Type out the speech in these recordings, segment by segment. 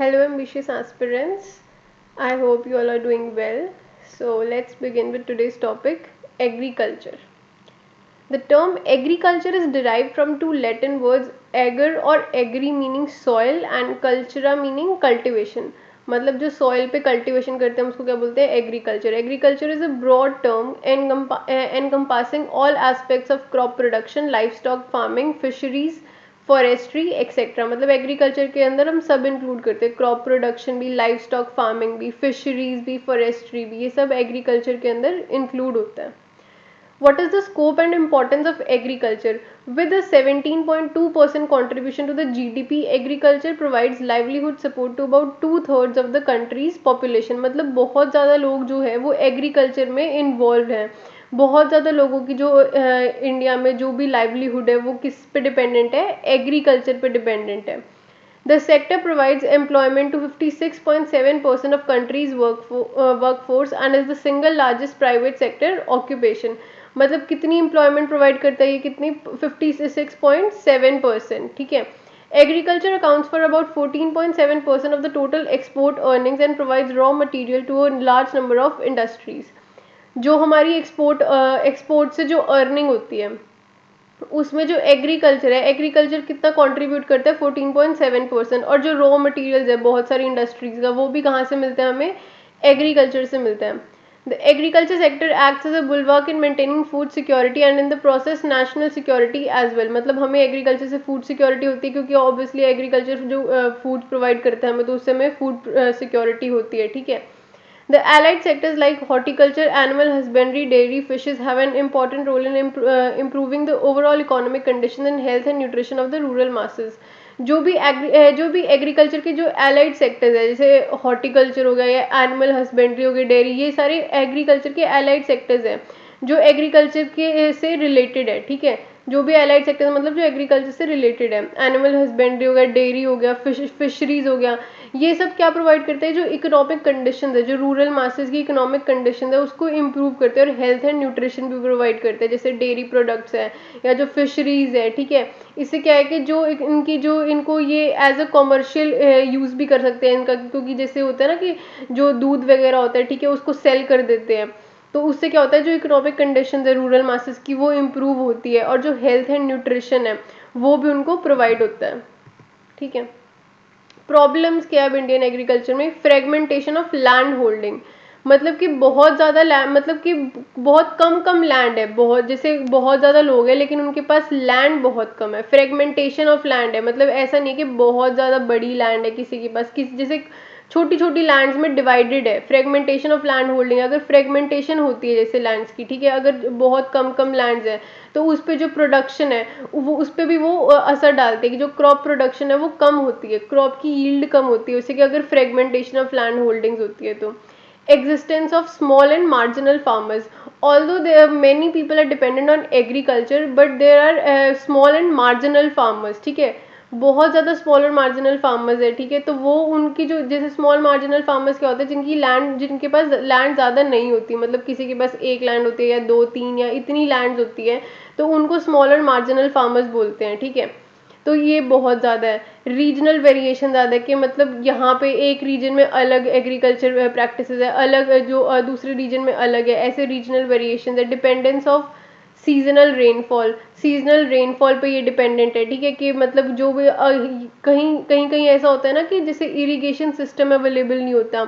Hello, ambitious aspirants. I hope you all are doing well. So, let's begin with today's topic agriculture. The term agriculture is derived from two Latin words ager or agri meaning soil and cultura meaning cultivation. मतलब जो soil पे cultivation करते हैं उसको क्या बोलते हैं agriculture. Agriculture is a broad term encompassing all aspects of crop production, livestock farming, fisheries, forestry etcetera. मतलब एग्रीकल्चर के अंदर हम सब इंक्लूड करते हैं, क्रॉप प्रोडक्शन भी, लाइफ स्टॉक फार्मिंग भी, फिशरीज भी, फॉरेस्ट्री भी, ये सब एग्रीकल्चर के अंदर इंक्लूड होता है. What is the scope and importance of agriculture? With a 17.2% contribution to the GDP, agriculture provides livelihood support to about 2/3 of the country's population. मतलब बहुत ज़्यादा लोग जो है वो एग्रीकल्चर में इन्वॉल्व हैं. बहुत ज़्यादा लोगों की जो इंडिया में जो भी लाइवलीहुड है वो किस पे डिपेंडेंट है, एग्रीकल्चर पे डिपेंडेंट है. The sector provides employment to 56.7% of country's workforce and is the single largest private sector occupation. मतलब कितनी employment provide करता है ये, कितनी 56.7%. ठीक है. Agriculture accounts for about 14.7% of the total export earnings and provides raw material to a large number of industries. जो हमारी एक्सपोर्ट से जो अर्निंग होती है उसमें जो एग्रीकल्चर है, एग्रीकल्चर कितना कंट्रीब्यूट करता है 14.7%. और जो रॉ मटेरियल्स है बहुत सारी इंडस्ट्रीज का, वो भी कहाँ से मिलता है हमें, एग्रीकल्चर से मिलता है. The agriculture sector acts as a bulwark in maintaining food security and in the process national security as well. मतलब हमें एग्रीकल्चर से फूड सिक्योरिटी होती है क्योंकि ऑब्वियसली एग्रीकल्चर जो फूड प्रोवाइड करता है हमें, तो उससे हमें फूड सिक्योरिटी होती है. ठीक है. The allied sectors like horticulture, animal husbandry, dairy, fishes have an important role in improving the overall economic condition and health and nutrition of the rural masses. जो भी एग्रीकल्चर के जो एलाइड सेक्टर्स है, जैसे हॉर्टिकल्चर हो गया या animal husbandry हो गई, डेयरी, ये सारे एग्रीकल्चर के एलाइड सेक्टर्स हैं जो एग्रीकल्चर के से रिलेटेड है. ठीक है. जो भी एलाइड सेक्टर मतलब जो एग्रीकल्चर से रिलेटेड है, एनिमल हस्बेंड्री हो गया, डेयरी हो गया, फिशरीज हो गया, ये सब क्या प्रोवाइड करते हैं, जो इकोनॉमिक कंडीशन है, जो रूरल मासेस की इकोनॉमिक कंडीशन है उसको इम्प्रूव करते हैं और हेल्थ एंड न्यूट्रिशन भी प्रोवाइड करते हैं, जैसे डेयरी प्रोडक्ट्स है या जो फिशरीज है. ठीक है. इससे क्या है कि जो इनकी जो इनको ये एज अ कॉमर्शियल यूज़ भी कर सकते हैं इनका, क्योंकि जैसे होता है ना कि जो दूध वगैरह होता है, ठीक है, उसको सेल कर देते हैं, तो उससे क्या होता है जो इकोनॉमिक कंडीशन है रूरल मासेस की वो इम्प्रूव होती है और जो हेल्थ एंड न्यूट्रिशन है वो भी उनको प्रोवाइड होता है. ठीक है. प्रॉब्लम्स क्या है इंडियन एग्रीकल्चर में, फ्रेगमेंटेशन ऑफ लैंड होल्डिंग. मतलब कि बहुत ज़्यादा लैंड, मतलब कि बहुत कम लैंड है, बहुत जैसे बहुत ज़्यादा लोग हैं लेकिन उनके पास लैंड बहुत कम है. फ्रेगमेंटेशन ऑफ लैंड है, मतलब ऐसा नहीं कि बहुत ज़्यादा बड़ी लैंड है किसी के पास, किसी जैसे छोटी छोटी लैंड्स में डिवाइडेड है. फ्रेगमेंटेशन ऑफ लैंड होल्डिंग, अगर फ्रेगमेंटेशन होती है जैसे लैंड्स की, ठीक है, अगर बहुत कम लैंड्स है तो उस पर जो प्रोडक्शन है वो उस पर भी वो असर डालते हैं कि जो क्रॉप प्रोडक्शन है वो कम होती है, क्रॉप की यील्ड कम होती है उससे कि अगर फ्रेगमेंटेशन ऑफ लैंड होल्डिंग्स होती है तो. existence of small and marginal farmers. Although there are many people are dependent on agriculture, but there are small and marginal farmers. ठीक है. बहुत ज़्यादा स्मॉल और मार्जिनल फार्मर्स है. ठीक है. तो वो उनकी जो जैसे स्मॉल मार्जिनल फार्मर्स क्या होता है, जिनके पास लैंड ज़्यादा नहीं होती, मतलब किसी के पास एक लैंड होती है या दो तीन या इतनी लैंड होती है, तो उनको स्मॉल और मार्जिनल फार्मर्स बोलते हैं. ठीक है. तो ये बहुत ज़्यादा है. रीजनल वेरिएशन ज़्यादा है कि मतलब यहाँ पे एक रीजन में अलग एग्रीकल्चर प्रैक्टिसेस है, अलग जो दूसरे रीजन में अलग है, ऐसे रीजनल वेरिएशन है. डिपेंडेंस ऑफ सीजनल रेनफॉल पे ये डिपेंडेंट है. ठीक है. कि मतलब जो भी कहीं ऐसा होता है ना कि जैसे इरिगेशन सिस्टम अवेलेबल नहीं होता,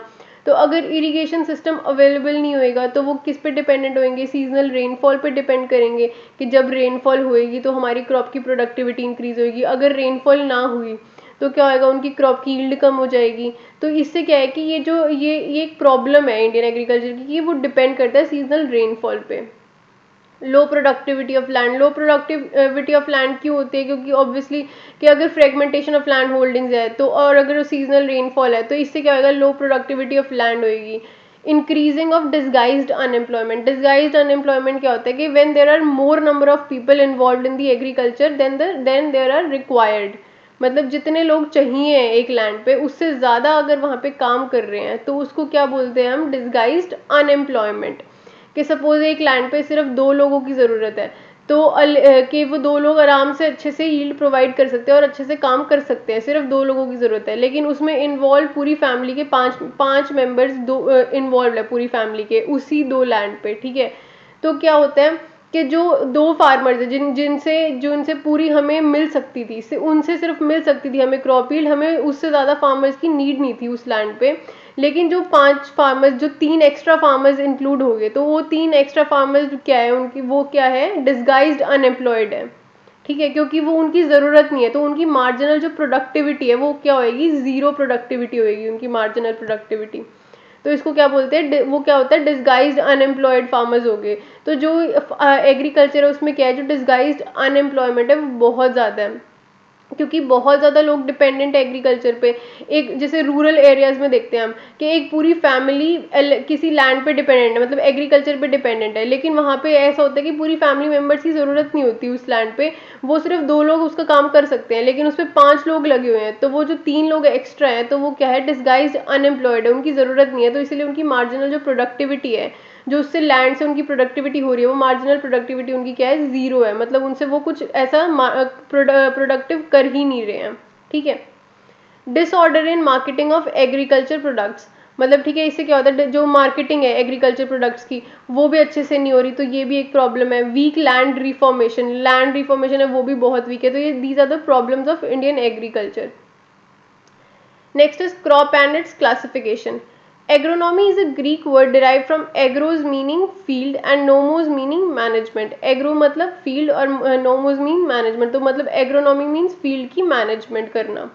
तो अगर इरिगेशन सिस्टम अवेलेबल नहीं होएगा तो वो किस पे डिपेंडेंट होंगे, सीजनल रेनफॉल पे डिपेंड करेंगे कि जब रेनफॉल होएगी तो हमारी क्रॉप की प्रोडक्टिविटी इंक्रीज होएगी. अगर रेनफॉल ना हुई तो क्या होएगा, उनकी क्रॉप की यील्ड कम हो जाएगी. तो इससे क्या है कि ये एक प्रॉब्लम है इंडियन एग्रीकल्चर की कि वो डिपेंड करता है सीजनल रेनफॉल पे. लो productivity of land. Low productivity of land क्यों होती है, क्योंकि ऑब्वियसली कि अगर फ्रेगमेंटेशन ऑफ लैंड होल्डिंग्स है तो, और अगर सीजनल रेनफॉल है तो इससे क्या होगा, लो प्रोडक्टिविटी ऑफ लैंड होगी. Increasing of disguised unemployment. Disguised unemployment क्या होता है कि when there are more number of people involve in the agriculture then there are required. मतलब जितने लोग चाहिए एक लैंड पे उससे ज़्यादा अगर वहाँ पे काम कर रहे हैं तो उसको क्या बोलते हैं हम, डिसगाइज्ड अनएम्प्लॉयमेंट. कि सपोज एक लैंड पे सिर्फ 2 लोगों की ज़रूरत है तो कि वो 2 लोग आराम से अच्छे से यील्ड प्रोवाइड कर सकते हैं और अच्छे से काम कर सकते हैं, सिर्फ 2 लोगों की ज़रूरत है, लेकिन उसमें इन्वॉल्व पूरी फैमिली के पाँच पाँच मेंबर्स दो इन्वॉल्व है पूरी फैमिली के उसी 2 लैंड पे, ठीक है। तो क्या होता है कि जो 2 फार्मर्स है जिनसे पूरी हमें मिल सकती थी, उनसे सिर्फ मिल सकती थी हमें क्रॉप यील्ड, हमें उससे ज़्यादा फार्मर्स की नीड नहीं थी उस लैंड पे। लेकिन जो 5 फार्मर्स, जो 3 एक्स्ट्रा फार्मर्स इंक्लूड हो गए, तो वो 3 एक्स्ट्रा फार्मर्स क्या है उनकी, वो क्या है, डिसगाइज्ड अनएम्प्लॉयड है, ठीक है, क्योंकि वो उनकी ज़रूरत नहीं है, तो उनकी मार्जिनल जो प्रोडक्टिविटी है वो क्या होएगी, ज़ीरो प्रोडक्टिविटी होएगी उनकी मार्जिनल प्रोडक्टिविटी। तो इसको क्या बोलते हैं, वो क्या होता है, डिसगाइज्ड अनएम्प्लॉयड फार्मर्स हो गए। तो जो एग्रीकल्चर है उसमें क्या है, जो डिसगाइज्ड अनएम्प्लॉयमेंट है वो बहुत ज़्यादा है, क्योंकि बहुत ज़्यादा लोग डिपेंडेंट है एग्रीकल्चर पे। एक जैसे रूरल एरियाज़ में देखते हैं हम कि एक पूरी फैमिली किसी लैंड पे डिपेंडेंट है, मतलब एग्रीकल्चर पे डिपेंडेंट है, लेकिन वहाँ पे ऐसा होता है कि पूरी फैमिली मेम्बर्स की ज़रूरत नहीं होती उस लैंड पे, वो सिर्फ 2 लोग उसका काम कर सकते हैं, लेकिन उस पर 5 लोग लगे हुए हैं, तो वो जो 3 लोग एक्स्ट्रा हैं तो वो क्या है, डिसगाइज्ड अनएम्प्लॉयड है, उनकी ज़रूरत नहीं है, तो इसलिए उनकी मार्जिनल जो प्रोडक्टिविटी है, जो उससे लैंड से उनकी प्रोडक्टिविटी हो रही है, वो मार्जिनल प्रोडक्टिविटी उनकी क्या है, ज़ीरो है, मतलब उनसे वो कुछ ऐसा प्रोडक्टिव कर ही नहीं रहे हैं, ठीक है। Disorder in marketing of agriculture products, मतलब ठीक है, इससे क्या होता है, जो मार्केटिंग है एग्रीकल्चर प्रोडक्ट्स की वो भी अच्छे से नहीं हो रही, तो ये भी एक प्रॉब्लम है। वीक लैंड रिफॉर्मेशन है वो भी बहुत वीक है, तो ये these are the problems of Indian agriculture. Next is crop and its classification. Agronomy is a Greek word derived from agros meaning field and nomos meaning management. Agro मतलब field और nomos mean management, तो मतलब agronomy means field की management करना।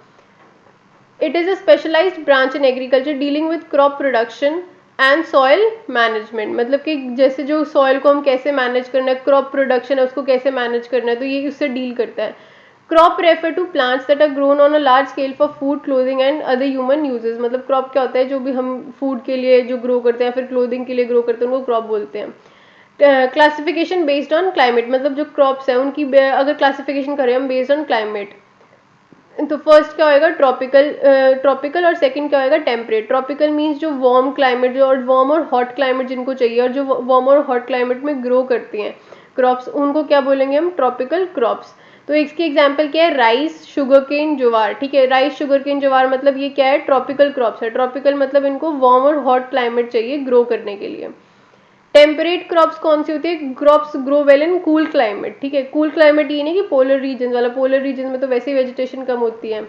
It is a specialized branch in agriculture dealing with crop production and soil management, मतलब कि जैसे जो सॉइल को हम कैसे मैनेज करना है, क्रॉप प्रोडक्शन है उसको कैसे मैनेज करना है, तो ये उससे डील करता है। Crop refer to plants that are grown on a large scale for food, clothing and other human uses, मतलब क्रॉप क्या होता है, जो भी हम फूड के लिए जो ग्रो करते हैं, फिर क्लोथिंग के लिए ग्रो करते हैं, उनको क्रॉप बोलते हैं। क्लासिफिकेशन बेस्ड ऑन क्लाइमेट, मतलब जो क्रॉप्स हैं उनकी अगर क्लासिफिकेशन करें हम बेस्ड ऑन क्लाइमेट, तो फर्स्ट क्या होएगा, ट्रॉपिकल और सेकंड क्या होएगा, टेम्परेट। ट्रॉपिकल मीन्स जो वार्म क्लाइमेट, जो और वार्म और हॉट क्लाइमेट जिनको चाहिए और जो वार्म और हॉट क्लाइमेट में ग्रो करती हैं क्रॉप्स, उनको क्या बोलेंगे हम, ट्रॉपिकल क्रॉप्स। तो इसकी एग्जांपल क्या है, राइस, शुगर केन, ज्वार, ठीक है। राइस, शुगर केन, ज्वार मतलब ये क्या है, ट्रॉपिकल क्रॉप्स है। ट्रॉपिकल मतलब इनको वार्म और हॉट क्लाइमेट चाहिए ग्रो करने के लिए। टेम्परेट क्रॉप्स कौन सी होती है, crops grow well in cool climate, ठीक है। कूल क्लाइमेट ये नहीं कि पोलर रीजन वाला, पोलर रीजन में तो वैसे ही वेजिटेशन कम होती है।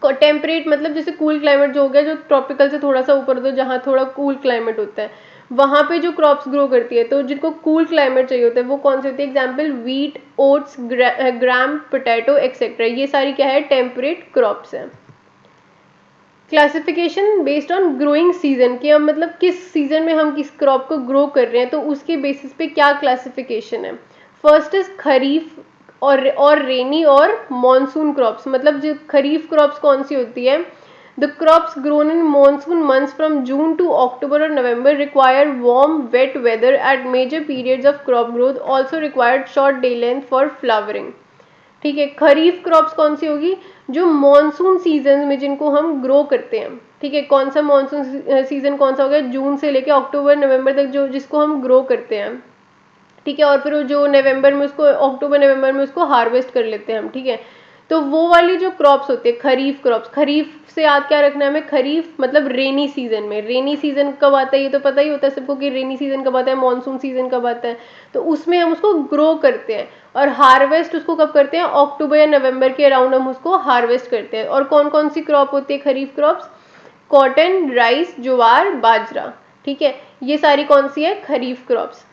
टेम्परेट मतलब जैसे कूल क्लाइमेट जो हो गया, जो ट्रॉपिकल से थोड़ा सा ऊपर, तो जहाँ थोड़ा कूल क्लाइमेट होता है वहाँ पे जो क्रॉप्स ग्रो करती है, तो जिनको कूल क्लाइमेट चाहिए होता है वो कौन सी होती है, एग्जाम्पल वीट, ओट्स, ग्राम, पोटैटो एक्सेट्रा, ये सारी क्या है, टेम्परेट क्रॉप्स हैं। Classification based on growing season, कि हम मतलब किस सीजन में हम किस क्रॉप को ग्रो कर रहे हैं, तो उसके बेसिस पे क्या क्लासिफिकेशन है। फर्स्ट इज खरीफ और रेनी और मॉनसून क्रॉप्स, मतलब जो खरीफ क्रॉप्स कौन सी होती है, the crops grown in monsoon months from June to October और नवंबर require warm wet weather at major periods of crop growth, also required short day length for flowering, ठीक है। खरीफ क्रॉप्स कौन सी होगी, जो मॉनसून सीजन में जिनको हम ग्रो करते हैं, ठीक है। कौन सा मॉनसून सीजन कौन सा हो गया, जून से लेके अक्टूबर नवंबर तक जो जिसको हम ग्रो करते हैं, ठीक है। और फिर जो नवंबर में उसको, अक्टूबर नवंबर में उसको हार्वेस्ट कर लेते हैं हम, ठीक है। तो वो वाली जो क्रॉप्स होती है खरीफ क्रॉप्स, खरीफ से याद क्या रखना है हमें, खरीफ मतलब रेनी सीजन में। रेनी सीजन कब आता है ये तो पता ही होता है सबको कि रेनी सीजन कब आता है, मानसून सीजन कब आता है, तो उसमें हम उसको ग्रो करते हैं। और हार्वेस्ट उसको कब करते हैं, अक्टूबर या नवंबर के अराउंड हम उसको हार्वेस्ट करते हैं। और कौन कौन सी क्रॉप होती है kharif crops, cotton, rice, jowar, bajra, ठीक है। ये सारी कौन सी है, kharif crops.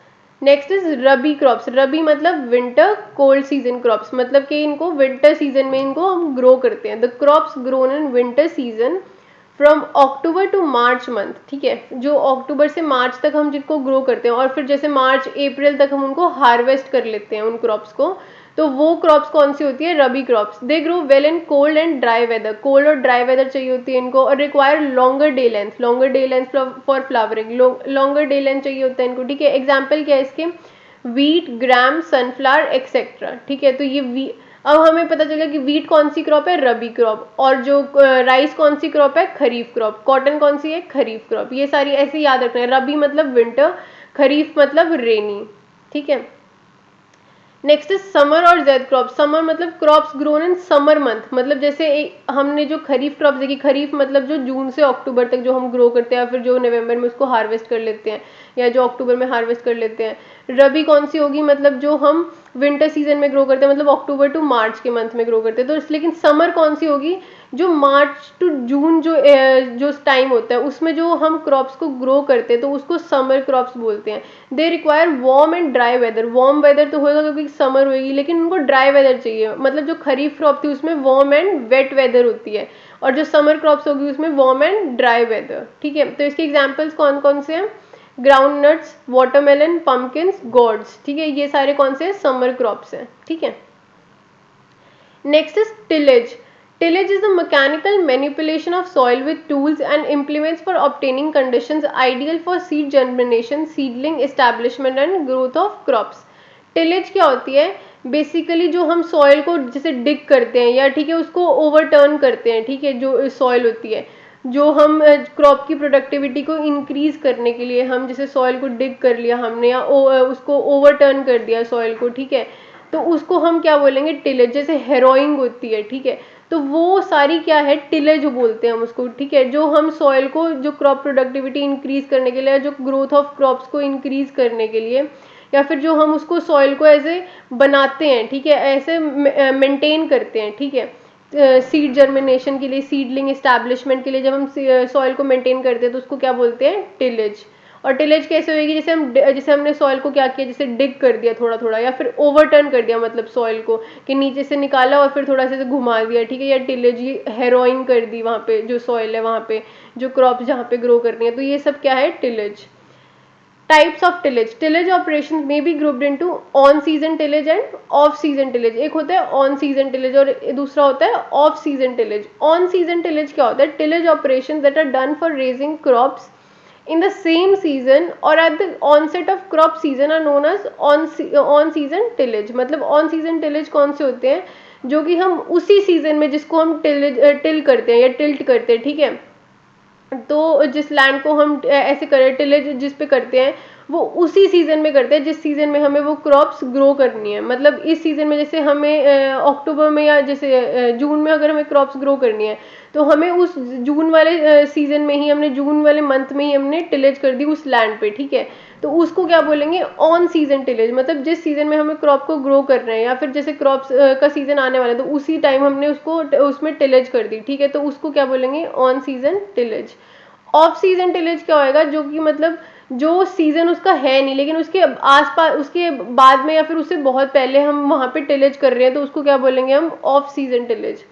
Next is rabi crops, rabi मतलब विंटर कोल्ड सीजन क्रॉप्स, मतलब कि इनको विंटर सीजन में इनको हम ग्रो करते हैं। The crops grown in winter season from October to March month, ठीक है। जो अक्टूबर से मार्च तक हम जिनको ग्रो करते हैं और फिर जैसे मार्च अप्रैल तक हम उनको हार्वेस्ट कर लेते हैं उन क्रॉप्स को, तो वो क्रॉप्स कौन सी होती है, rabi crops. They grow well in cold and dry weather, cold और ड्राई वेदर चाहिए होती है इनको, और require longer day length for flowering, longer day length चाहिए होता है इनको, ठीक है। एग्जाम्पल क्या है इसके, वीट, ग्राम, सनफ्लावर एक्सेट्रा, ठीक है। तो ये अब हमें पता चला कि वीट कौन सी क्रॉप है, रबी क्रॉप, और जो राइस कौन सी क्रॉप है, खरीफ क्रॉप, कॉटन कौन सी है, खरीफ क्रॉप। ये सारी ऐसे याद रखना है, रबी मतलब विंटर, खरीफ मतलब रेनी, ठीक है। नेक्स्ट इज समर और जेड क्रॉप। समर मतलब crops grown in summer month, मतलब जैसे हमने जो खरीफ क्रॉप देखी, खरीफ मतलब जो जून से अक्टूबर तक जो हम ग्रो करते हैं, या फिर जो नवंबर में उसको हार्वेस्ट कर लेते हैं, या जो अक्टूबर में हार्वेस्ट कर लेते हैं। रबी कौन सी होगी, मतलब जो हम विंटर सीजन में ग्रो करते हैं, मतलब अक्टूबर टू मार्च के मंथ में ग्रो करते हैं। तो लेकिन समर कौन सी होगी, जो मार्च टू जून जो टाइम होता है उसमें जो हम क्रॉप्स को ग्रो करते हैं, तो उसको समर क्रॉप्स बोलते हैं। They require warm and dry weather. Warm weather तो होगा क्योंकि समर होगी, लेकिन उनको ड्राई वेदर चाहिए। मतलब जो खरीफ क्रॉप थी उसमें वार्म एंड वेट वेदर होती है, और जो समर क्रॉप्स होगी उसमें वार्म एंड ड्राई वेदर। ठीक है, तो इसके एग्जाम्पल्स कौन कौन से हैं, groundnuts, watermelon, pumpkins, gourds. ठीक है, ये सारे कौन से समर क्रॉप्स हैं। ठीक है, next is tillage. Tillage is the mechanical manipulation of soil with tools and implements for obtaining conditions ideal for seed germination, seedling establishment and growth of crops. Tillage क्या होती है, बेसिकली जो हम soil को जैसे डिग करते हैं, या ठीक है उसको ओवरटर्न करते हैं। ठीक है, जो सॉइल होती है, जो हम क्रॉप की प्रोडक्टिविटी को इंक्रीज करने के लिए हम जैसे सॉइल को डिग कर लिया हमने, या उसको ओवरटर्न कर दिया सॉइल को। ठीक है, तो उसको हम क्या बोलेंगे, टिलेज। जैसे हेरोइंग होती है, ठीक है, तो वो सारी क्या है, टिलेज बोलते हैं हम उसको। ठीक है, जो हम सॉइल को जो क्रॉप प्रोडक्टिविटी इंक्रीज करने के लिए, जो ग्रोथ ऑफ क्रॉप्स को इंक्रीज करने के लिए, या फिर जो हम उसको सॉइल को ऐसे बनाते हैं, ठीक है, ऐसे मेंटेन करते हैं। ठीक है, सीड जर्मिनेशन के लिए, सीडलिंग एस्टैब्लिशमेंट के लिए जब हम सॉइल को मेंटेन करते हैं तो उसको क्या बोलते हैं, टिलेज। और टिलेज कैसे होगी, जैसे हमने सॉइल को क्या किया, जैसे डिग कर दिया थोड़ा थोड़ा, या फिर ओवरटर्न कर दिया, मतलब सॉइल को कि नीचे से निकाला और फिर थोड़ा सा घुमा दिया। ठीक है, या टिलेज हेरोइंग कर दी वहाँ पे जो सॉइल है, वहाँ पे जो क्रॉप जहाँ पे ग्रो करनी है। तो ये सब क्या है, tillage. Types of tillage. Tillage operation में be grouped into on season tillage and off season tillage. एक होता है ऑन सीजन टिलेज और दूसरा होता है off season tillage. On season tillage क्या होता है, tillage operation that are done for raising crops in the same season or at the onset of crop season are known as on season tillage। मतलब on season tillage कौन से होते हैं, जो कि हम उसी सीजन में जिसको हम टिल करते हैं या टिल्ट करते हैं। ठीक है, तो जिस लैंड को हम ऐसे करें टिलेज जिस पे करते हैं, वो उसी सीजन में करते हैं जिस सीजन में हमें वो क्रॉप्स ग्रो करनी है। मतलब इस सीजन में जैसे हमें अक्टूबर में या जैसे जून में अगर हमें क्रॉप्स ग्रो करनी है, तो हमें उस जून वाले सीजन में ही, हमने जून वाले मंथ में ही हमने टिलेज कर दी उस लैंड पे। ठीक है, तो उसको क्या बोलेंगे, ऑन सीजन टिलेज। मतलब जिस सीजन में हमें क्रॉप को ग्रो कर रहे हैं, या फिर जैसे क्रॉप्स का सीजन आने वाला है, तो उसी टाइम हमने उसको उसमें टिलेज कर दी। ठीक है, तो उसको क्या बोलेंगे, on season tillage. Of season tillage क्या होएगा, जो कि मतलब जो सीजन उसका है नहीं, लेकिन उसके आसपास, उसके बाद में या फिर उससे बहुत पहले हम वहां पे टिलेज कर रहे हैं, तो उसको क्या बोलेंगे हम, of season tillage.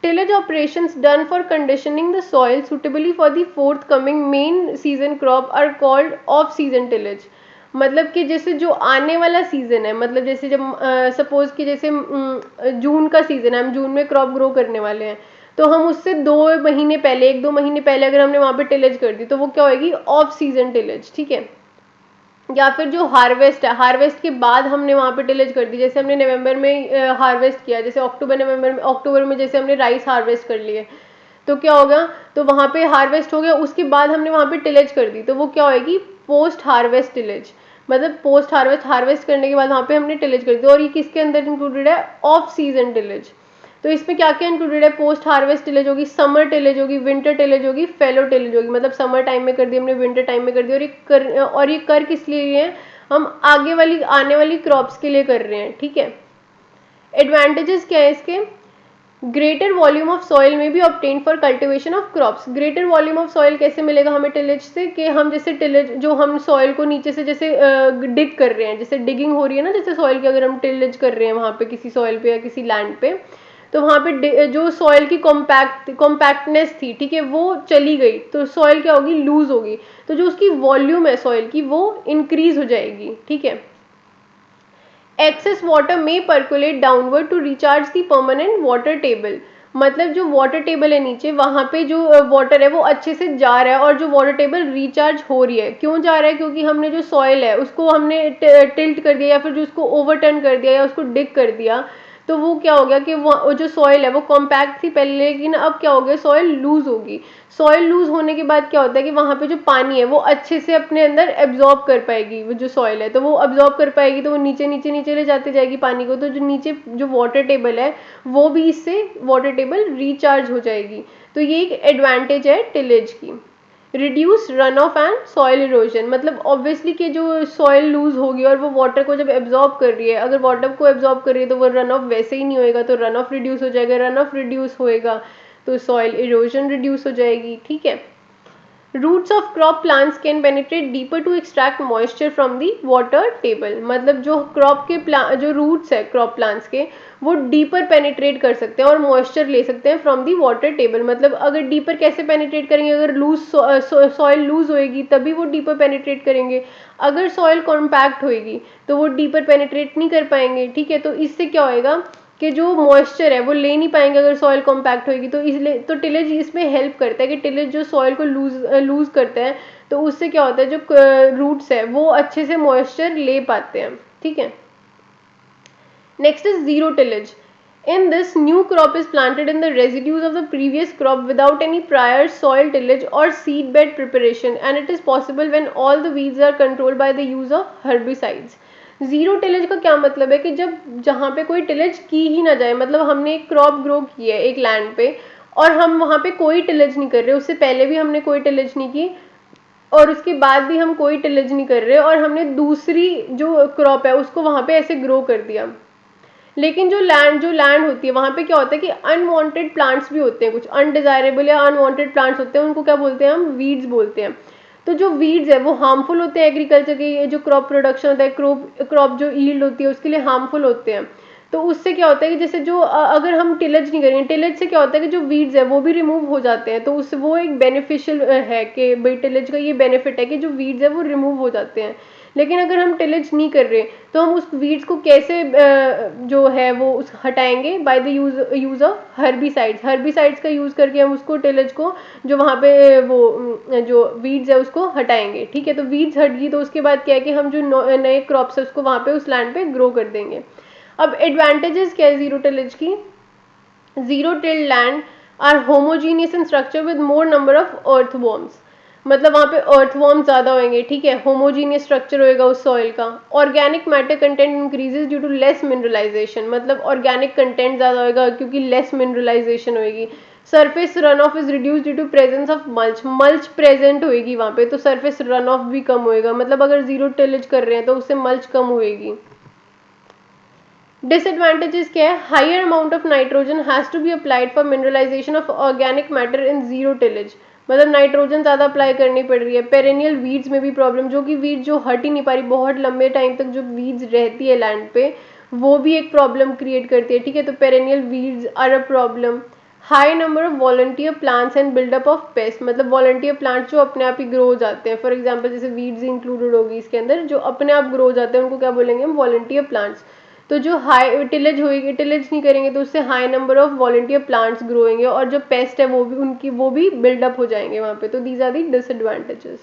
Tillage operations done for conditioning the soil suitably for the forthcoming main season crop are called off season tillage। मतलब कि जैसे जो आने वाला सीजन है, मतलब जैसे जब सपोज कि जैसे जून का सीजन है, हम जून में क्रॉप ग्रो करने वाले हैं, तो हम उससे 2 महीने पहले, 1-2 महीने पहले अगर हमने वहां पे टिलेज कर दी, तो वो क्या होगी, ऑफ सीजन टिलेज। ठीक है, या फिर जो हार्वेस्ट है, हार्वेस्ट के बाद हमने वहाँ पे टिलेज कर दी। जैसे हमने नवंबर में हार्वेस्ट किया, जैसे अक्टूबर में जैसे हमने राइस हार्वेस्ट कर लिए, तो क्या होगा, तो वहाँ पे हार्वेस्ट हो गया, उसके बाद हमने वहाँ पे टिलेज कर दी, तो वो क्या होगी, पोस्ट हार्वेस्ट टिलेज। मतलब पोस्ट हार्वेस्ट, हार्वेस्ट करने के बाद वहाँ पे हमने टिलेज कर दी, और ये किसके अंदर इंक्लूडेड है, ऑफ सीजन टिलेज। तो इसमें क्या क्या इंक्लूडेड है, पोस्ट हार्वेस्ट टिलेज होगी, समर टिलेज होगी, विंटर टिलेज होगी, फेलो टिलेज होगी। मतलब समर टाइम में कर दी हमने, विंटर टाइम में कर दी, और ये कर किस लिए है, हम आगे वाली आने वाली क्रॉप्स के लिए कर रहे हैं। ठीक है, एडवांटेजेस क्या है इसके, ग्रेटर वॉल्यूम ऑफ सॉइल में भी obtain for cultivation of crops. Greater volume of soil कैसे मिलेगा हमें टिलेज से, कि हम जैसे टिलेज, जो हम सॉइल को नीचे से जैसे डिग कर रहे हैं, जैसे डिगिंग हो रही है ना, जैसे सॉइल की अगर हम टिलेज कर रहे हैं वहाँ पे किसी सॉइल पे या किसी लैंड पे, तो वहाँ पे जो सॉइल की कॉम्पैक्टनेस थी, ठीक है, वो चली गई, तो सॉइल क्या होगी, लूज होगी, तो जो उसकी वॉल्यूम है सॉइल की वो इंक्रीज हो जाएगी। ठीक है, एक्सेस वाटर में percolate downward to recharge the permanent water table. मतलब जो वाटर टेबल है नीचे, वहां पे जो वाटर है वो अच्छे से जा रहा है, और जो वाटर टेबल रिचार्ज हो रही है, क्यों जा रहा है, क्योंकि हमने जो सॉइल है उसको हमने टिल्ट कर दिया, या फिर जो उसको ओवरटर्न कर दिया, या उसको डिग कर दिया, तो वो क्या हो गया कि वो जो सॉइल है वो कॉम्पैक्ट थी पहले, लेकिन अब क्या हो गया, सॉइल लूज होगी। सॉइल लूज होने के बाद क्या होता है कि वहां पे जो पानी है वो अच्छे से अपने अंदर एब्जॉर्ब कर पाएगी, वो जो सॉइल है तो वो एब्जॉर्ब कर पाएगी, तो वो नीचे नीचे नीचे ले जाते जाएगी पानी को, तो जो नीचे जो वाटर टेबल है वो भी इससे वाटर टेबल रिचार्ज हो जाएगी। तो ये एक एडवांटेज है टिलेज की। Reduce run of and soil erosion, मतलब ऑब्वियसली कि जो सॉइल लूज होगी और वो वाटर को जब एब्जॉर्ब कर रही है, अगर वाटर को एब्जॉर्ब कर रही है तो वो रन ऑफ वैसे ही नहीं होएगा, तो रन ऑफ रिड्यूस हो जाएगा, रन ऑफ रिड्यूस होएगा तो सॉइल इरोजन रिड्यूस हो जाएगी। ठीक है। Roots of crop plants can penetrate deeper to extract moisture from the water table, मतलब जो क्रॉप के जो रूट्स है क्रॉप प्लांट्स के वो डीपर पेनिट्रेट कर सकते हैं और मॉइस्चर ले सकते हैं फ्रॉम दी वाटर टेबल। मतलब अगर डीपर कैसे पेनिट्रेट करेंगे, अगर लूज सॉइल लूज होएगी तभी वो डीपर पेनिट्रेट करेंगे, अगर सॉइल कॉम्पैक्ट होएगी तो वो डीपर पेनिट्रेट नहीं कर पाएंगे। ठीक है। तो इससे क्या होएगा कि जो मॉइस्चर है वो ले नहीं पाएंगे अगर सॉइल कॉम्पैक्ट होगी, तो इसलिए तो टिलेज इसमें हेल्प करता है कि टिलेज जो सॉइल को लूज करता है, तो उससे क्या होता है जो रूट्स है वो अच्छे से मॉइस्चर ले पाते हैं। ठीक है। Next is zero tillage. In this, new crop is planted in the residues of the previous crop without any prior soil tillage or seed bed preparation, and it is possible when all the weeds are controlled by the use of herbicides. Zero tillage का क्या मतलब है कि जब जहाँ पे कोई tillage की ही ना जाए, मतलब हमने एक क्रॉप ग्रो की है एक लैंड पे और हम वहाँ पे कोई टिलेज नहीं कर रहे, उससे पहले भी हमने कोई टिलेज नहीं की और उसके बाद भी हम कोई टिलेज नहीं कर रहे, और हमने दूसरी जो क्रॉप है उसको वहाँ पे ऐसे ग्रो कर दिया, लेकिन जो लैंड होती है वहां पे क्या होता है कि अनवांटेड प्लांट्स भी होते हैं, कुछ अनडिजायरेबल या अनवांटेड प्लांट्स होते हैं, उनको क्या बोलते हैं हम, वीड्स बोलते हैं। तो जो वीड्स है वो हार्मफुल होते हैं एग्रीकल्चर के, ये जो क्रॉप प्रोडक्शन होता है, क्रॉप जो ईल्ड होती है उसके लिए हार्मफुल होते हैं। तो उससे क्या होता है कि जैसे जो अगर हम टिलेज नहीं करेंगे, टिलेज से क्या होता है कि जो वीड्स है वो भी रिमूव हो जाते हैं, तो उससे वो एक बेनिफिशियल है कि भाई टिलेज का ये बेनिफिट है कि जो वीड्स है वो रिमूव हो जाते हैं। लेकिन अगर हम टिलेज नहीं कर रहे तो हम उस वीड्स को कैसे जो है वो उस हटाएंगे, by the use of herbicides. Herbicides का यूज करके हम उसको टिलेज को जो वहाँ पे वो जो वीड्स है उसको हटाएंगे। ठीक है। तो वीड्स हट गई तो उसके बाद क्या है कि हम जो नए क्रॉप्स है उसको वहाँ पे उस लैंड पे ग्रो कर देंगे। अब एडवांटेजेस क्या है जीरो टिलेज की। Zero tilled land are homogeneous in structure with more number of earthworms, मतलब वहाँ पे अर्थवॉर्म ज़्यादा होंगे। ठीक है। होमोजीनियस स्ट्रक्चर होएगा उस सॉइल का। Organic matter content increases due to less mineralisation, मतलब ऑर्गेनिक कंटेंट ज़्यादा होएगा क्योंकि लेस मिनरलाइजेशन होएगी। Surface run off is reduce due to presence of mulch, mulch present होएगी वहाँ पे, तो सरफेस रन ऑफ भी कम होएगा, मतलब अगर जीरो टिलेज कर रहे हैं तो उससे मल्च कम होएगी। डिसएडवांटेजेस क्या है, higher amount of nitrogen has to be applied for mineralisation of organic matter in zero tillage, मतलब नाइट्रोजन ज़्यादा अप्लाई करनी पड़ रही है। पेरेनियल वीड्स में भी प्रॉब्लम, जो कि वीड जो हट ही नहीं पा रही, बहुत लंबे टाइम तक जो वीड्स रहती है लैंड पे वो भी एक प्रॉब्लम क्रिएट करती है। ठीक है। तो perennial weeds are a problem. High number of volunteer plants and buildup of pest, मतलब वॉलंटियर प्लांट्स जो अपने आप ही ग्रो हो जाते हैं, फॉर एग्जाम्पल जैसे वीड्स इंक्लूडेड होगी इसके अंदर, जो अपने आप ग्रो हो जाते हैं उनको क्या बोलेंगे हम, वॉलंटियर प्लांट्स। तो जो हाई टिलेज होगी, टिलेज नहीं करेंगे तो उससे high number of volunteer plants grow होंगे और जो पेस्ट है वो भी बिल्डअप हो जाएंगे वहाँ पे। तो these are the disadvantages.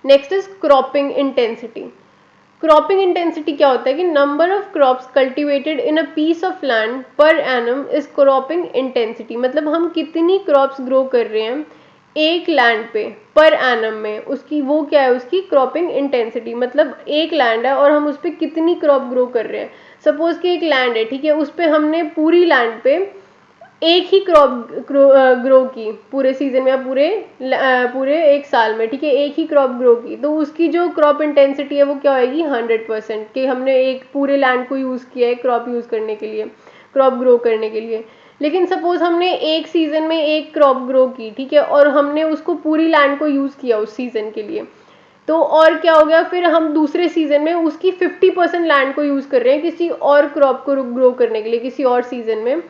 Next is cropping intensity. Cropping intensity क्या होता है कि number of crops cultivated in a piece of land per annum is cropping intensity, मतलब हम कितनी क्रॉप्स ग्रो कर रहे हैं एक लैंड पे पर एनम में, उसकी वो क्या है, उसकी क्रॉपिंग इंटेंसिटी। मतलब एक लैंड है और हम उस पर कितनी क्रॉप ग्रो कर रहे हैं। सपोज कि एक लैंड है, ठीक है, उस पर हमने पूरी लैंड पे एक ही क्रॉप ग्रो की पूरे सीजन में या पूरे एक साल में, ठीक है, एक ही क्रॉप ग्रो की, तो उसकी जो क्रॉप इंटेंसिटी है वो क्या होगी, 100%, कि हमने एक पूरे लैंड को यूज़ किया है क्रॉप यूज़ करने के लिए, क्रॉप ग्रो करने के लिए। लेकिन सपोज हमने एक सीजन में एक क्रॉप ग्रो की, ठीक है, और हमने उसको पूरी लैंड को यूज़ किया उस सीजन के लिए, तो और क्या हो गया, फिर हम दूसरे सीजन में उसकी 50% लैंड को यूज़ कर रहे हैं किसी और क्रॉप को ग्रो करने के लिए किसी और सीजन में,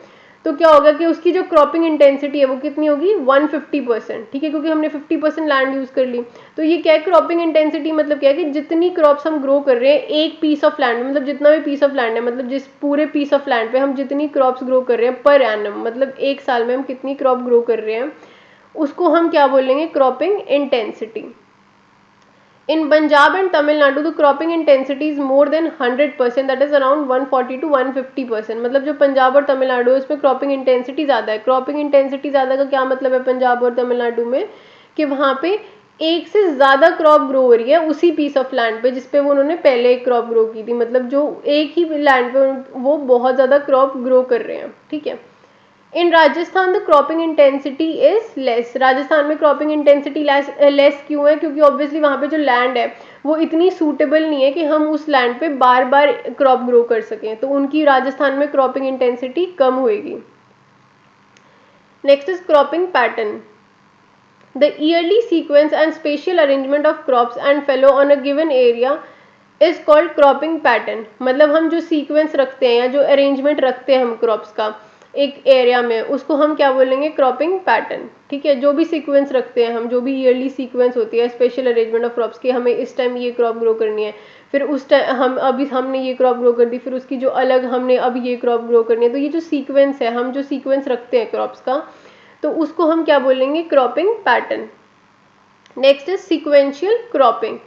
तो क्या होगा कि उसकी जो क्रॉपिंग इंटेंसिटी है वो कितनी होगी, 150%, ठीक है, क्योंकि हमने 50% लैंड यूज़ कर ली। तो ये क्या है, क्रॉपिंग इंटेंसिटी मतलब क्या है कि जितनी क्रॉप्स हम ग्रो कर रहे हैं एक पीस ऑफ लैंड में, मतलब जितना भी पीस ऑफ लैंड है, मतलब जिस पूरे पीस ऑफ लैंड पे हम जितनी क्रॉप्स ग्रो कर रहे हैं पर एनम, मतलब एक साल में हम कितनी क्रॉप ग्रो कर रहे हैं, उसको हम क्या बोलेंगे, cropping intensity. In Punjab and Tamil Nadu, the cropping intensity is more than 100%, that is around 140 to 150%. मतलब जो पंजाब और तमिलनाडु है उसमें क्रॉपिंग इंटेंसिटी ज़्यादा है. क्रॉपिंग इंटेंसिटी ज़्यादा का क्या मतलब है पंजाब और तमिलनाडु में, कि वहाँ पे एक से ज़्यादा क्रॉप ग्रो हो रही है उसी पीस ऑफ लैंड पे जिसपे वो उन्होंने पहले एक क्रॉप ग्रो की थी. मतलब जो एक ही लैंड पे वो बहुत ज़्यादा क्रॉप ग्रो कर रहे हैं. ठीक है. In Rajasthan the cropping intensity is less. Rajasthan में क्रॉपिंग इंटेंसिटी लेस क्यों है? क्योंकि ऑब्वियसली वहाँ पे जो लैंड है वो इतनी सूटेबल नहीं है कि हम उस लैंड पे बार बार क्रॉप ग्रो कर सकें, तो उनकी राजस्थान में क्रॉपिंग इंटेंसिटी कम होएगी. Next is cropping pattern. The yearly sequence and spatial arrangement of crops and fallow on a given area is called cropping pattern. मतलब हम जो सीक्वेंस रखते हैं या जो अरेंजमेंट रखते हैं हम क्रॉप्स का एक एरिया में, उसको हम क्या बोलेंगे? Cropping pattern. ठीक है. जो भी सीक्वेंस रखते हैं हम, जो भी ईयरली सीक्वेंस होती है स्पेशल अरेंजमेंट ऑफ क्रॉप्स की, हमें इस टाइम ये क्रॉप ग्रो करनी है, फिर उस टाइम हमने ये क्रॉप ग्रो कर दी, फिर उसकी जो अलग हमने अब ये क्रॉप ग्रो करनी है. तो ये जो सीक्वेंस है, हम जो सीक्वेंस रखते हैं क्रॉप्स का, तो उसको हम क्या बोलेंगे? Cropping pattern. Next is sequential cropping.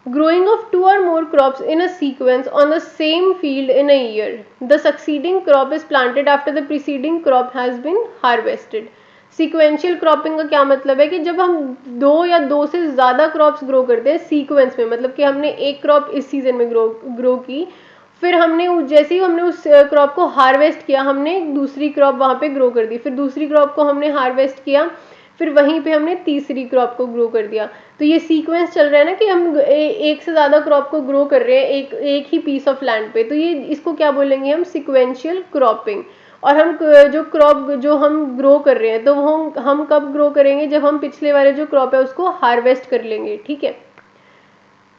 Growing of two or more crops in a sequence on the same field in a year. The succeeding crop is planted after the preceding crop has been harvested. Sequential cropping का क्या मतलब है? कि जब हम दो या दो से ज़्यादा क्रॉप्स ग्रो करते हैं सीक्वेंस में, मतलब कि हमने एक क्रॉप इस सीजन में ग्रो की, फिर हमने जैसे ही हमने उस क्रॉप को हार्वेस्ट किया, हमने दूसरी क्रॉप वहाँ पे ग्रो कर दी, फिर दूसरी क्रॉप को हमने हार्वेस्ट किया, फिर वहीं पे हमने तीसरी क्रॉप को ग्रो कर दिया. तो ये सीक्वेंस चल रहा है ना कि हम एक से ज़्यादा क्रॉप को ग्रो कर रहे हैं एक ही पीस ऑफ लैंड पे, तो ये इसको क्या बोलेंगे हम? Sequential cropping. और हम जो क्रॉप जो हम ग्रो कर रहे हैं, तो वो हम कब ग्रो करेंगे? जब हम पिछले वाले जो क्रॉप है उसको हार्वेस्ट कर लेंगे. ठीक है.